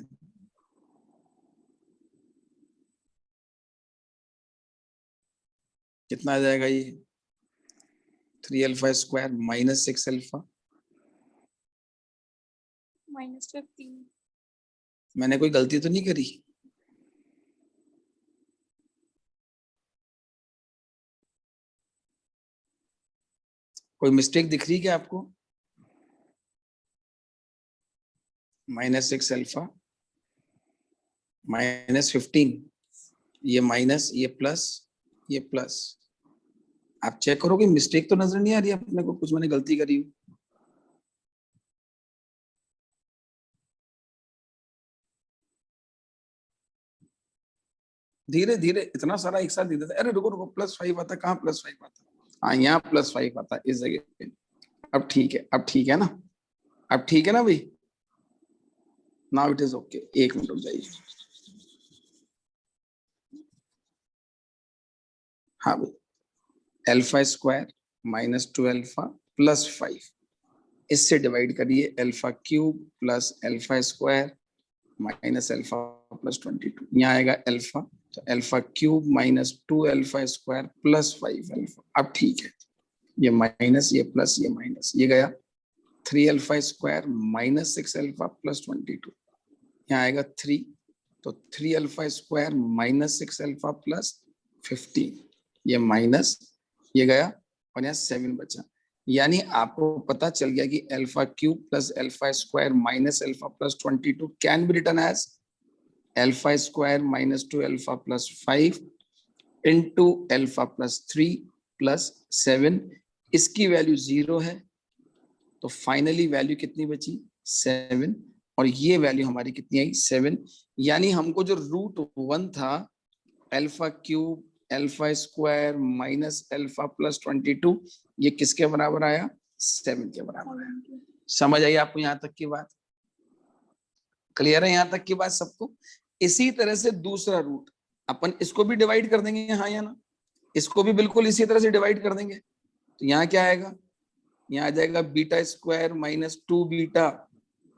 कितना आ जाएगा ये? 3 alpha square minus 6 alpha minus 15। मैंने कोई गलती तो नहीं करी? कोई मिस्टेक दिख रही है क्या आपको? माइनस 6 अल्फा माइनस 15, ये माइनस, ये प्लस, ये प्लस। आप चेक करो कि मिस्टेक तो नजर नहीं आ रही है अपने को, कुछ मैंने गलती करी हो। धीरे धीरे इतना सारा एक साथ दे देता। अरे रुको रुको, प्लस 5 आता, कहाँ प्लस 5 आता? हाँ यहाँ प्लस 5 आता इस जगह पे। अब ठीक है, अब ठीक है ना, अब ठीक है ना भाई। Now it is okay. एक मिनट रुक जाइए। हाँ भाई, alpha square minus 2 alpha plus 5, इससे डिवाइड करिए alpha cube plus alpha square minus alpha plus 22, यहाँ आएगा अल्फा, तो alpha cube minus 2 alpha square plus 5 alpha. अब ठीक है, ये माइनस, ये प्लस, ये माइनस, ये गया 3 alpha square minus 6 alpha plus 22, यहाँ आएगा 3, तो 3 alpha square minus 6 alpha plus 15, ये माइनस, ये गया, और यहाँ 7 बचा। यानी आपको पता चल गया कि alpha cube plus alpha square minus alpha plus 22 can be written as alpha square minus 2 alpha plus 5 into alpha plus 3 plus 7। इसकी वैल्यू 0 है, तो फाइनली वैल्यू कितनी बची? 7, और ये वैल्यू हमारी कितनी आई? 7। यानी हमको जो रूट 1 था alpha cube alpha square minus alpha plus 22, ये किसके बराबर आया? 7 के बराबर आया। समझ आई आपको यहाँ तक की बात? क्लियर है यहाँ तक की बात सबको? इसी तरह से दूसरा रूट अपन इसको भी डिवाइड कर देंगे, हाँ या ना? इसको भी बिल्कुल इसी तरह से डिवाइड कर देंगे, तो यहाँ क्या आएगा? यहाँ आ जाएगा beta square minus 2 beta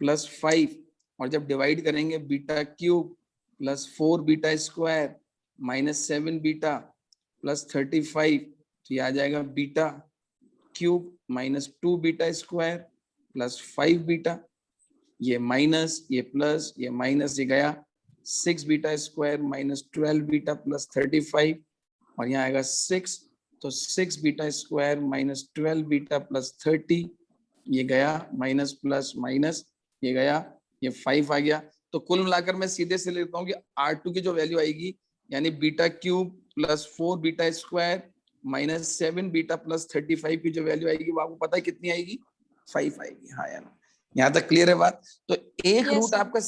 plus 5, और जब डिवाइड करेंगे beta cube plus 4 beta square minus 7 beta plus 35, तो ये आ जाएगा beta cube minus 2 beta square plus 5 beta, ये माइनस, ये प्लस, ये माइनस, ये गया 6 beta square minus 12 beta plus 35 और यहाँ आएगा 6, तो 6 beta square minus 12 beta plus 30, ये गया माइनस प्लस माइनस, ये गया, ये 5 आ गया। तो कुल मिलाकर मैं सीधे से लेता हूँ कि R2 की जो वैल्यू आएगी यानी beta cube plus 4 beta square minus 7 beta plus 35 की जो वैल्यू आएगी वो आपको पता है कितनी आएगी, 5 आएगी। हाँ यार, यहाँ तक क्लियर है बात। तो एक Yes, रूट sir. आपका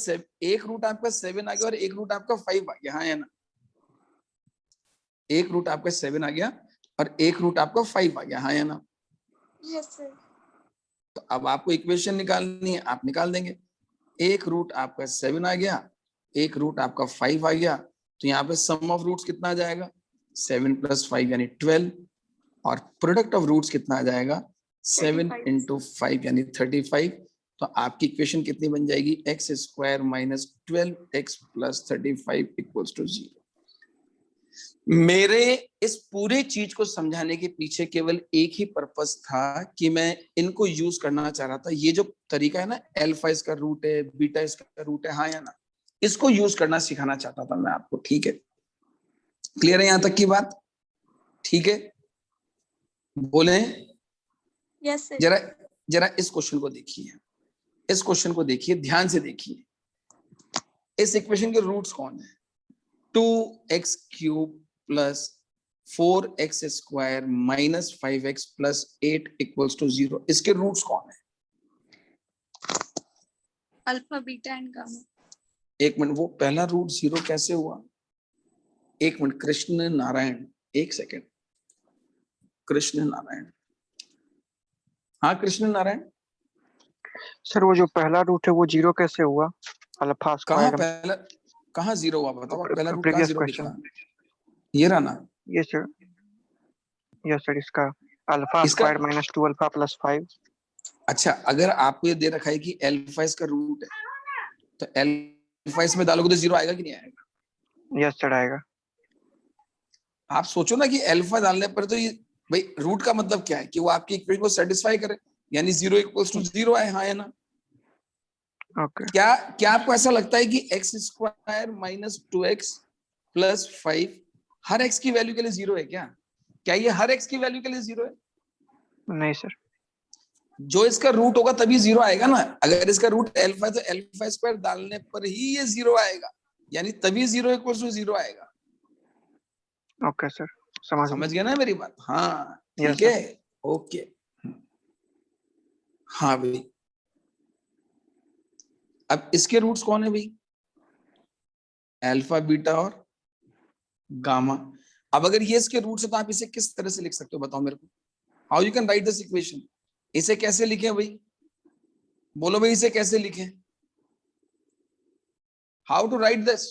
7 आ गया और एक रूट आपका 5 आ गया। हाँ है ना, एक रूट आपका 7 आ गया और एक रूट आपका 5 आ गया। हाँ है ना। Yes, sir. तो अब आपको इक्वेशन निकालनी है, आप निकाल देंगे। एक रूट आपका 7 आ गया, एक रूट आपका 5 आ गया, तो यहाँ पे सम ऑफ रूट्स कितना आ जाएगा, 7 + 5 यानी 12 और प्रोडक्ट ऑफ रूट्स कितना आ जाएगा, 7 × 5 यानी 35। तो आपकी इक्वेशन कितनी बन जाएगी, x² - 12x + 35 = 0। मेरे इस पूरे चीज को समझाने के पीछे केवल एक ही पर्पस था कि मैं इनको यूज करना चाह रहा था। ये जो तरीका है ना, अल्फा इसका रूट है, बीटा इसका रूट है, हाँ या ना, इसको यूज करना सिखाना चाहता था मैं आपको। ठीक है, क्लियर है यहां तक की बात? ठीक है, बोले Yes, sir. जरा जरा इस क्वेश्चन को देखिए, इस क्वेश्चन को देखिए, ध्यान से देखिए। इस इक्वेशन के रूट्स कौन है, 2x³ + 4x² - 5x + 8 = 0। इसके रूट्स कौन है? Alpha, beta and gamma. एक मिनट, वो पहला रूट 0 कैसे हुआ? एक मिनट, कृष्ण नारायण, एक सेकेंड, कृष्ण नारायण, हाँ कृष्ण नारायण, सर वो जो पहला रूट है वो 0 कैसे हुआ? अल्फा कहाँ स्क्वायर पहला, कहाँ 0 हुआ बताओ? पहला रूट कहाँ प्रीवियस 0 क्वेश्चन। लिखा? ये रहा ना। यस सर, इसका अल्फा इसका स्क्वायर - 2 अल्फा + 5। अच्छा, अगर आपको ये दे रखा है कि अल्फा इसका रूट है, तो अल्फा इसमें डालोगे तो 0 आएगा कि नहीं आएगा? यस सर, आएगा। आप सोचो ना कि अल्फा डालने पर तो ये, भाई रूट का मतलब क्या है कि वो आपकी इक्वेशन को सेटिस्फाई करे, यानी 0 = 0 आए। हाँ है ना? ओके। क्या आपको ऐसा लगता है कि x² - 2x + 5 हर x की वैल्यू के लिए 0 है क्या? क्या ये हर x की वैल्यू के लिए 0 है? नहीं सर। जो इसका रूट होगा तभी 0 आएगा ना। अगर इसका रूट अल्फा है तो अल्फा स्क्वायर डालने पर ही ये 0 आएगा, यानी तभी 0 = 0 आएगा। ओके सर, समझ गया ना मेरी बात? हाँ Yes, ठीक है, ओके। हाँ भाई, अब इसके रूट्स कौन है भाई, अल्फा, बीटा और गामा। अब अगर ये इसके रूट्स है तो आप इसे किस तरह से लिख सकते हो बताओ मेरे को? How you can write this equation? इसे कैसे लिखें भाई, बोलो भाई, इसे कैसे लिखें? How to write this?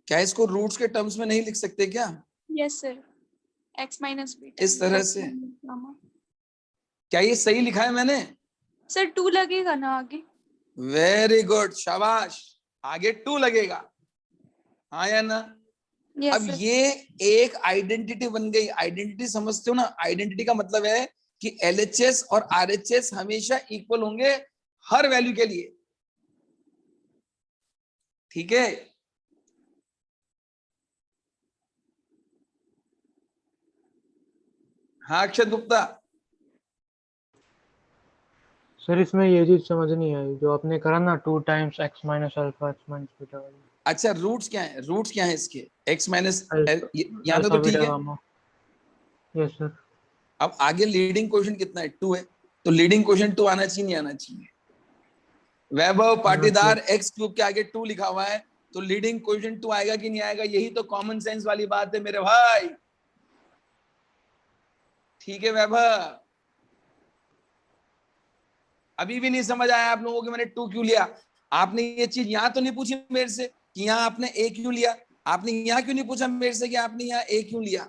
क्या इसको रूट्स के टर्म्स में नहीं लिख सकते क्या? Yes, sir. X - beta. इस तरह से? gamma. क्या ये सही लिखा है मैंने? Sir, 2 लगेगा ना आगे? वेरी गुड, शाबाश, आगे 2 लगेगा। हाँ या ना? Yes, अब sir. ये एक आइडेंटिटी बन गई। आइडेंटिटी समझते हो ना? आइडेंटिटी का मतलब है कि LHS और RHS हमेशा इक्वल होंगे हर वैल्यू के लिए। ठीक है, हाँ अक्षत गुप्ता। सर इसमें ये चीज समझ नहीं आई जो आपने करा ना 2 times x - alpha x - beta वाली। अच्छा, रूट्स क्या है? रूट्स क्या है इसके? x माइनस, अल्फा यहाँ तो ठीक है। गामा। Yes sir. अब आगे लीडिंग क्वेश्चन कितना है, 2 है, तो लीडिंग क्वेश्चन 2 आना चाहिए, नहीं आना चाहिए? वैभव पाटीदार x³ के आगे 2 लिखा हुआ है, तो लीडिंग क्वेश्चन 2 आएगा कि नहीं आएगा? यही तो कॉमन सेंस वाली बात है मेरे भाई। ठीक है वैभव, अभी भी नहीं समझ आया आप लोगों को मैंने 2 क्यों लिया? आपने ये चीज यहां तो नहीं पूछी मेरे से कि यहाँ आपने A क्यों लिया? आपने यहाँ क्यों नहीं पूछा मेरे से कि आपने यहाँ A क्यों लिया?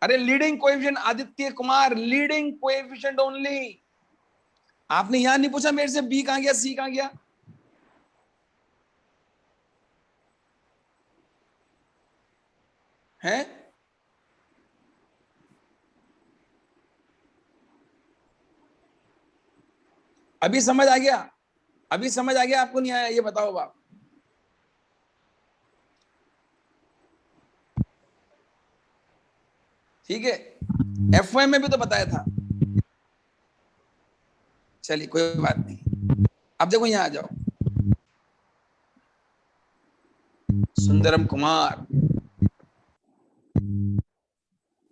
अरे leading coefficient Aditya Kumar, leading coefficient only. आपने यहां नहीं पूछा मेरे से B कहां गया, C कहां गया? है अभी समझ आ गया? अभी समझ आ गया आपको नहीं आया? ये बताओ बाप। ठीक है, एफवाई में भी तो बताया था। चलिए कोई बात नहीं। अब देखो यहाँ आ जाओ, सुंदरम कुमार,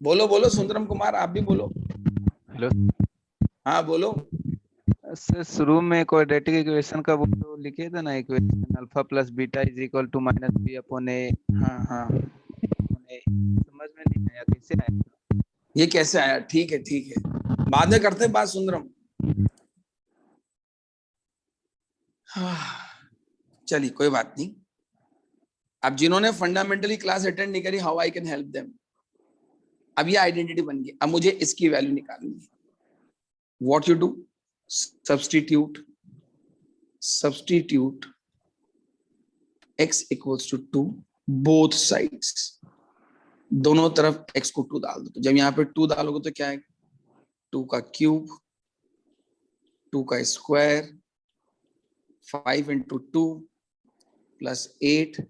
बोलो बोलो सुंदरम कुमार, आप भी बोलो। हेलो हाँ बोलो। सर, शुरू में क्वाड्रेटिक इक्वेशन का वो तो लिखे थे ना, equation alpha plus beta is equal to minus B upon A. हाँ हाँ, समझ में नहीं आया कैसे आया? ये कैसे आया? ठीक है ठीक है, बाद में करते हैं बात सुंदरम। चलिए कोई बात नहीं। अब जिन्होंने फंडामेंटली क्लास अटेंड नहीं करी, how I can help them. अब ये आइडेंटिटी बन गई। अब मुझे इसकी वैल्यू निकालनी है। What you do, substitute x equals to 2 both sides, दोनों तरफ x को 2 डाल दो। तो जब यहाँ पे 2 डालोगे तो क्या है, 2 का क्यूब, 2 का स्क्वायर, 5 into 2 plus 8,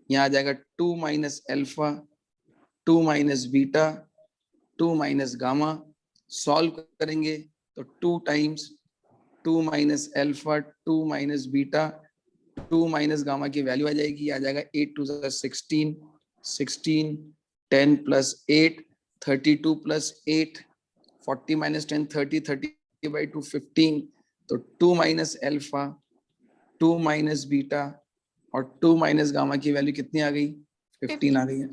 यहाँ आ जाएगा 2 minus alpha, 2 minus beta, 2 minus gamma। Solve करेंगे तो 2 times 2 minus alpha, 2 minus beta, 2 minus gamma की वैल्यू आ जाएगी, आ जाएगा 8 to the 16, 16, 10 plus 8, 32 plus 8, 40 minus 10, 30, 30 by 2, 15। तो 2 minus alpha, 2 minus beta और 2 minus gamma की वैल्यू कितनी आ गई? 15 आ गई है।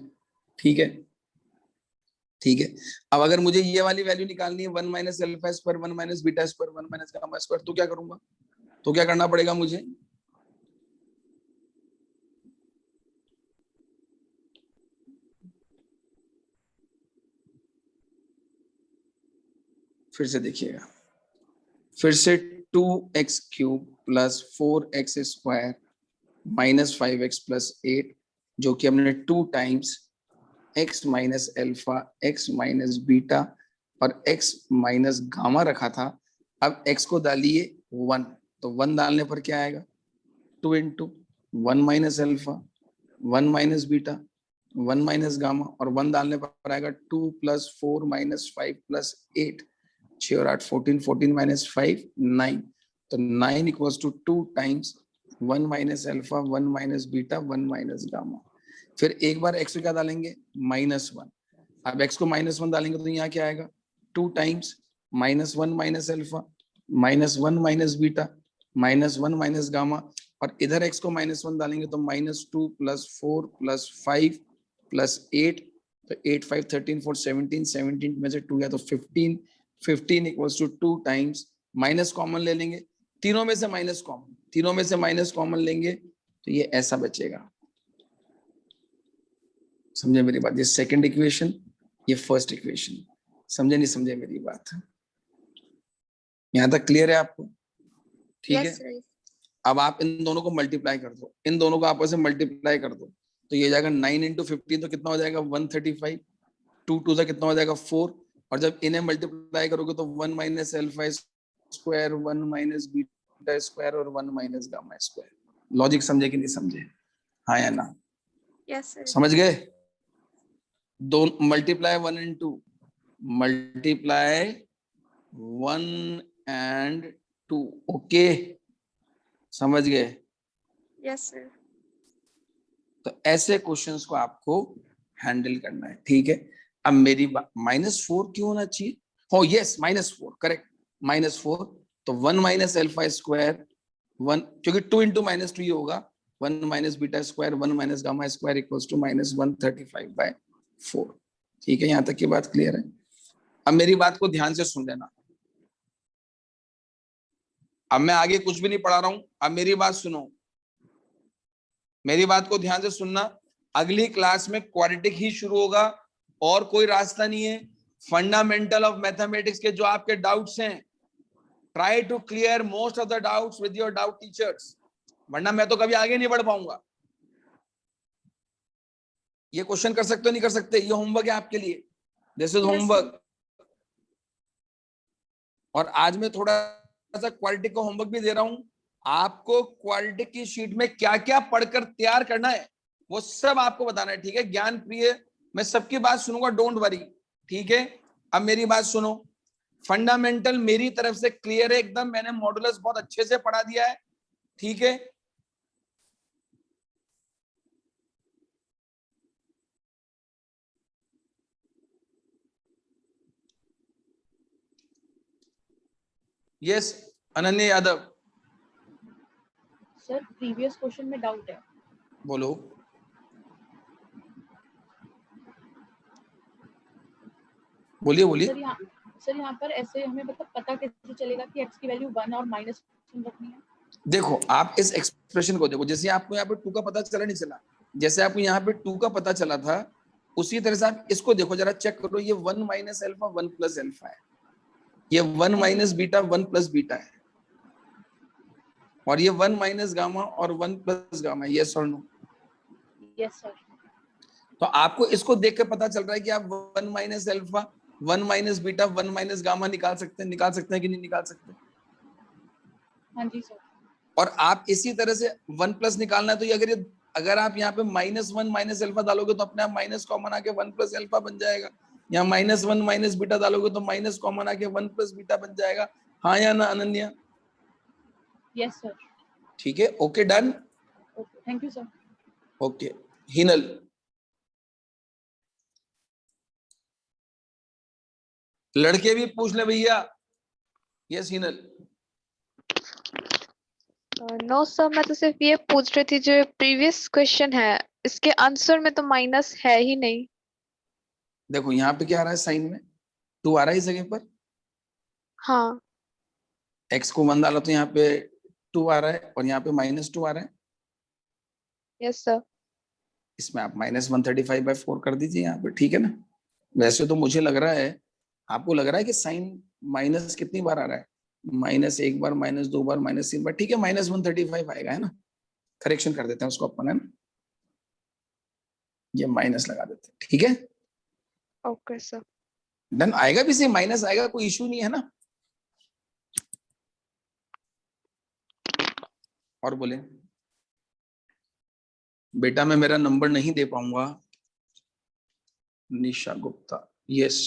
ठीक है ठीक है। अब अगर मुझे ये वाली वैल्यू निकालनी है 1 minus alpha square, 1 minus beta square, 1 minus gamma square, तो क्या करूंगा? तो क्या करना पड़ेगा मुझे? फिर से देखिएगा, फिर से 2x cube plus 4x square minus 5x plus 8, जो कि हमने 2 times x minus alpha, x minus beta और x माइनस गामा रखा था। अब x को डालिए 1, तो 1 डालने पर क्या आएगा? 2 into 1 minus alpha, 1 minus beta, 1 minus gamma, और 1 डालने पर आएगा 2 plus 4 minus 5 plus 8, 6 और 8 14, 14 minus 5 9। तो 9 equals to 2 times 1 minus alpha, 1 minus beta, 1 minus gamma। फिर एक बार x को क्या डालेंगे? -1। अब x को -1 डालेंगे तो यहाँ क्या आएगा? 2 times -1 minus alpha, -1 minus beta, -1 minus gamma, और इधर x को -1 डालेंगे तो -2 plus 4 plus 5 plus 8, तो 8 5 13 4 17, 17 में से 2 गया तो 15, 15 equals to 2 times, minus common ले लेंगे, तीनों में से माइनस कॉमन, तीनों में से माइनस कॉमन लेंगे तो ये ऐसा बचेगा। समझे मेरी बात? ये सेकंड इक्वेशन, ये फर्स्ट इक्वेशन। समझे नहीं समझे मेरी बात? यहां तक क्लियर है आपको? ठीक है। अब आप इन दोनों को मल्टीप्लाई कर दो, इन दोनों को आपस में मल्टीप्लाई कर दो, तो ये जाएगा 9 into 15, तो कितना हो जाएगा? 135। 2 2 से कितना हो जाएगा? 4, और जब इन्हें मल्टीप्लाई करोगे तो 1 minus alpha square, 1 minus beta square और 1 minus gamma स्क्वायर। लॉजिक समझे कि नहीं समझे? हाँ या ना? Yes sir. समझ गए? दो multiply 1 and 2, multiply 1 and 2। Okay, समझ गए? Yes sir. तो ऐसे क्वेश्चंस को आपको हैंडल करना है। ठीक है। अब मेरी -4 क्यों होना चाहिए? हो यस, -4 करेक्ट, -4। तो 1 minus alpha स्क्वायर 1, क्योंकि 2 into -2 ही होगा, 1 minus beta square, 1 minus gamma square equals to -135/4। ठीक है, यहां तक की बात क्लियर है? अब मेरी बात को ध्यान से सुन लेना। अब मैं आगे कुछ भी नहीं पढ़ा रहा हूं, अब मेरी बात सुनो, मेरी बात को ध्यान से सुनना। अगली क्लास में क्वाड्रेटिक ही शुरू होगा और कोई रास्ता नहीं है। फंडामेंटल ऑफ मैथमेटिक्स के जो आपके डाउट्स हैं, try to clear most of the doubts with your doubt teachers, वरना मैं तो कभी आगे नहीं बढ़ पाऊंगा। ये क्वेश्चन कर सकते हो नहीं कर सकते, ये होमवर्क है आपके लिए, दिस इज होमवर्क। और आज मैं थोड़ा सा क्वालिटी का होमवर्क भी दे रहा हूं, आपको क्वालिटी की शीट में क्या क्या पढ़कर तैयार करना है वो सब आपको बताना है, ठीक है। ज्ञान प्रिय, मैं सबकी बात सुनूंगा, डोंट वरी, ठीक है। अब मेरी बात सुनो, फंडामेंटल मेरी तरफ से क्लियर है एकदम, मैंने मॉडुलस बहुत अच्छे से पढ़ा दिया है, ठीक है। Yes Ananya Yadav, sir previous question में डाउट है। बोलो। बोलिए बोलिए। सर यहाँ पर ऐसे हमें मतलब पता कैसे चलेगा कि x की वैल्यू 1 और -1 रखनी है? देखो आप इस एक्सप्रेशन को देखो, जैसे आपको यहाँ पे 2 का पता चला नहीं चला, जैसे आपको यहाँ पे 2 का पता चला था, उसी तरह से आप इसको देखो जरा, चेक करो, ये 1 माइनस अल्फा 1 प्लस अल्फा है, ये 1 माइनस बीटा 1 प्लस बीटा है, और ये 1 माइनस गामा और 1 प्लस गामा है। यस और नो? Yes sir. तो आपको इसको देख के पता चल रहा है कि आप 1 minus alpha 1 minus beta 1 minus gamma निकाल सकते हैं कि नहीं निकाल सकते? हाँ जी सर। और आप इसी तरह से 1 प्लस निकालना है, तो ये अगर आप यहाँ पे -1 माइनस अल्फा डालोगे तो अपने आप माइनस कॉमन आके 1 प्लस अल्फा बन जाएगा, यहाँ -1 माइनस बीटा डालोगे तो माइनस कॉमन आके 1 प्लस बीटा बन जाएगा। हाँ या ना अनन्या? Yes sir. ठीक है, okay done. Okay thank you sir. Okay Hinal, लड़के भी पूछ ले भैया। यस हिनल। नो सर, मैं तो सिर्फ ये पूछ रही थी, जो प्रीवियस क्वेश्चन है इसके आंसर में तो माइनस है ही नहीं। देखो यहाँ पे क्या आ रहा है, साइन में 2 आ रहा है इस जगह पर। हाँ। x को 1 डालो तो यहाँ पे 2 आ रहा है, और यहाँ पे -2 आ रहा है। Yes sir. इसमें आप -135/4 कर दीजिए यहाँ पे, ठीक है ना। वैसे तो मुझे लग रहा है, आपको लग रहा है कि साइन माइनस कितनी बार आ रहा है, -1 बार, -2 बार, -3 बार, ठीक है, -135 आएगा, है ना। करेक्शन कर देते हैं उसको अपन, है ना, ये माइनस लगा देते हैं, ठीक है। Okay sir. डन, आएगा भी, से माइनस आएगा, कोई इशू नहीं है ना। और बोले बेटा मैं मेरा नंबर नहीं दे पाऊंगा। निशा गुप्ता, यस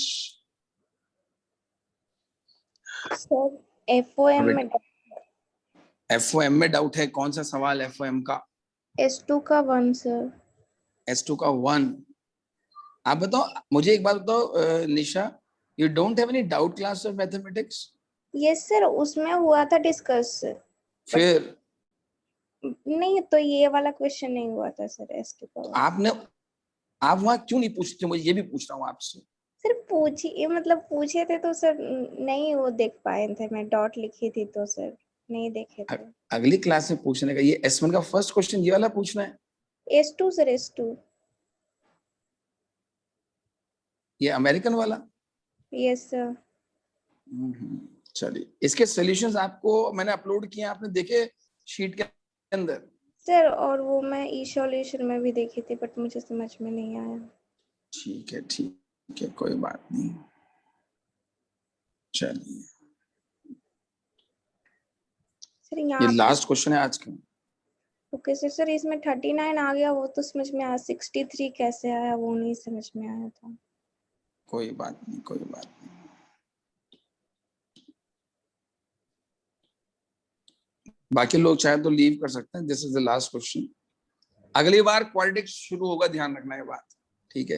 सर FOM में FOM में डाउट है, कौन सा सवाल FOM का? S2 का 1 सर। S2 का 1। आप बताओ मुझे एक बात बताओ Nisha, you don't have any doubt class of mathematics? Yes sir, उसमें हुआ था डिस्कस। फिर नहीं, तो ये वाला क्वेश्चन नहीं हुआ था सर S2 का 1। आप वहां क्यों नहीं पूछते? मुझे ये भी पूछ रहा हूँ आपसे। सर पूछिए, मतलब पूछे थे तो सर नहीं वो देख पाए थे, मैं डॉट लिखी थी तो सर नहीं देखे थे। अगली क्लास में पूछने का, ये S1 का फर्स्ट क्वेश्चन ये वाला पूछना है। S2 sir, S2। ये अमेरिकन वाला? Yes sir. चलिए, इसके सॉल्यूशंस आपको मैंने अपलोड किए, आपने देखे शीट के अंदर? सर और वो मैं ई सॉल्यूशन में भी देखी थी, बट मुझे समझ में नहीं आया। ठीक है, कोई बात नहीं। चलिए, सर ये यहाँ लास्ट क्वेश्चन है आज का। Okay sir. सर इसमें 39 आ गया, वो तो समझ में आया, 63 कैसे आया वो नहीं समझ में आया था। कोई बात नहीं, कोई बात नहीं। बाकी लोग चाहे तो लीव कर सकते हैं, this is the last question. अगली बार क्वाड्रेटिक्स शुरू होगा, ध्यान रखना ये बात, ठीक है।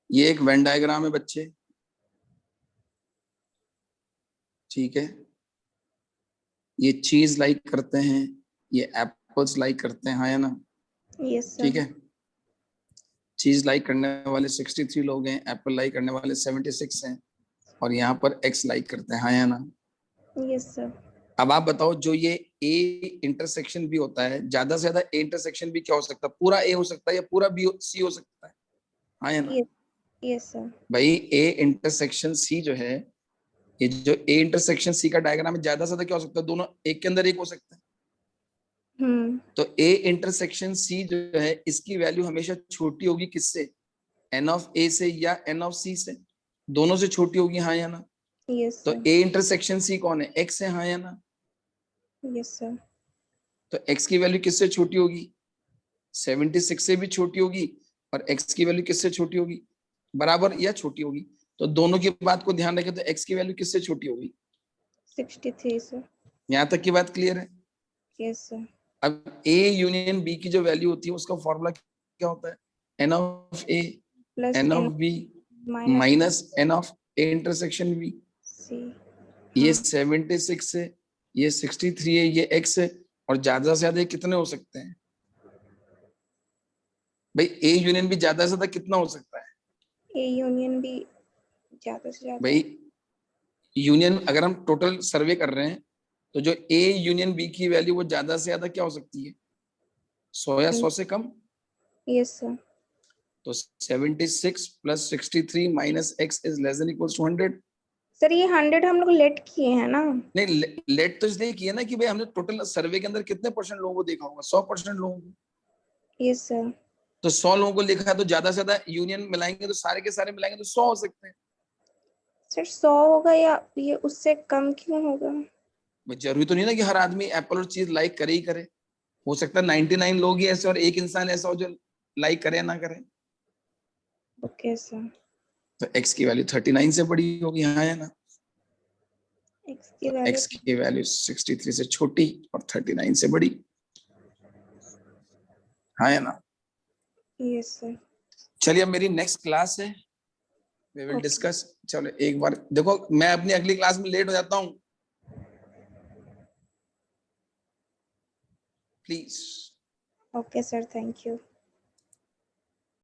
ये एक वेन डायग्राम है बच्चे, ठीक है। ये चीज लाइक करते हैं, ये एप्पल्स लाइक करते हैं, हाँ या ना? Yes sir. ठीक है, चीज लाइक करने वाले 63 लोग हैं, एप्पल लाइक करने वाले 76 हैं, और यहाँ पर एक्स लाइक करते हैं, हाँ या ना? Yes sir. अब आप बताओ, जो ये ए इंटरसेक्शन भी होता है, ज्यादा से ज्यादा ए इंटरसेक्शन भी क्या हो सकता है? पूरा ए हो सकता है या पूरा बी सी हो सकता है, हाँ या ना? Yes sir. भाई ए इंटरसेक्शन सी जो है, ये जो ए इंटरसेक्शन सी का डायग्राम है, ज्यादा से ज्यादा क्या हो सकता है? दोनों एक के अंदर एक हो सकता है। तो ए इंटरसेक्शन सी जो है, इसकी वैल्यू हमेशा छोटी होगी किससे? एन ऑफ ए से या एन ऑफ सी से? दोनों से छोटी होगी, हाँ या ना? यस तो सर। ए इंटरसेक्शन सी कौन है? एक्स है, हाँ या ना? Yes sir. तो एक्स की वैल्यू किससे छोटी होगी? 76 से भी छोटी होगी, और एक्स की वैल्यू किससे छोटी होगी? बराबर या छोटी होगी। तो दोनों की बात को ध्यान रखें, तो एक्स की वैल्यू किससे छोटी होगी? 63 सर। यहाँ तक की बात क्लियर है? Yes sir. अब ए यूनियन बी की जो वैल्यू होती है उसका फॉर्मूला क्या होता है? N of A plus N of B minus N of A intersection B. C. ये 76 है, ये 63 है, ये x है, और ज्यादा से ज्यादा ये कितने हो सकते हैं भाई? ए यूनियन भी ज्यादा से ज्यादा कितना हो सकता है ए यूनियन भी ज्यादा से ज्यादा। भाई? यूनियन अगर हम टोटल सर्वे कर रहे हैं तो जो ए यूनियन बी की वैल्यू वो ज्यादा से ज्यादा क्या हो सकती है? 100 या 100 से कम। Yes sir. तो 76 plus 63 minus x is less than equals to 100। Sir ये 100 हम लोग लेट किए हैं ना? नहीं, लेट तो इसलिए किया ना कि भाई हमने टोटल सर्वे के अंदर कितने परसेंट लोगों को देखा होगा? 100% लोगों को। Yes sir. तो 100 लोगों को लिखा है, तो ज्यादा से ज्यादा यूनियन मिलाएंगे तो सारे के सारे मिलाएंगे तो 100 हो सकते हैं। सर 100 होगा या ये उससे कम क्यों होगा? जरूरी तो नहीं ना कि हर आदमी एप्पल और चीज लाइक करे ही करे। हो सकता है 99 लोग ही ऐसे और एक इंसान ऐसा हो जो लाइक करे या ना करे। Okay sir. तो x की वैल्यू 39 से बड़ी होगी, हाँ या ना? एक्स की तो वैल्यू x की वैल्यू 63 से छोटी और 39 से बड़ी, हाँ या ना? Yes sir. चलिए अब मेरी नेक्स्ट क्लास है, वी विल डिस्कस। चलो एक बार देखो, मैं अपनी अगली क्लास में लेट हो जाता हूँ please. Okay sir, thank you.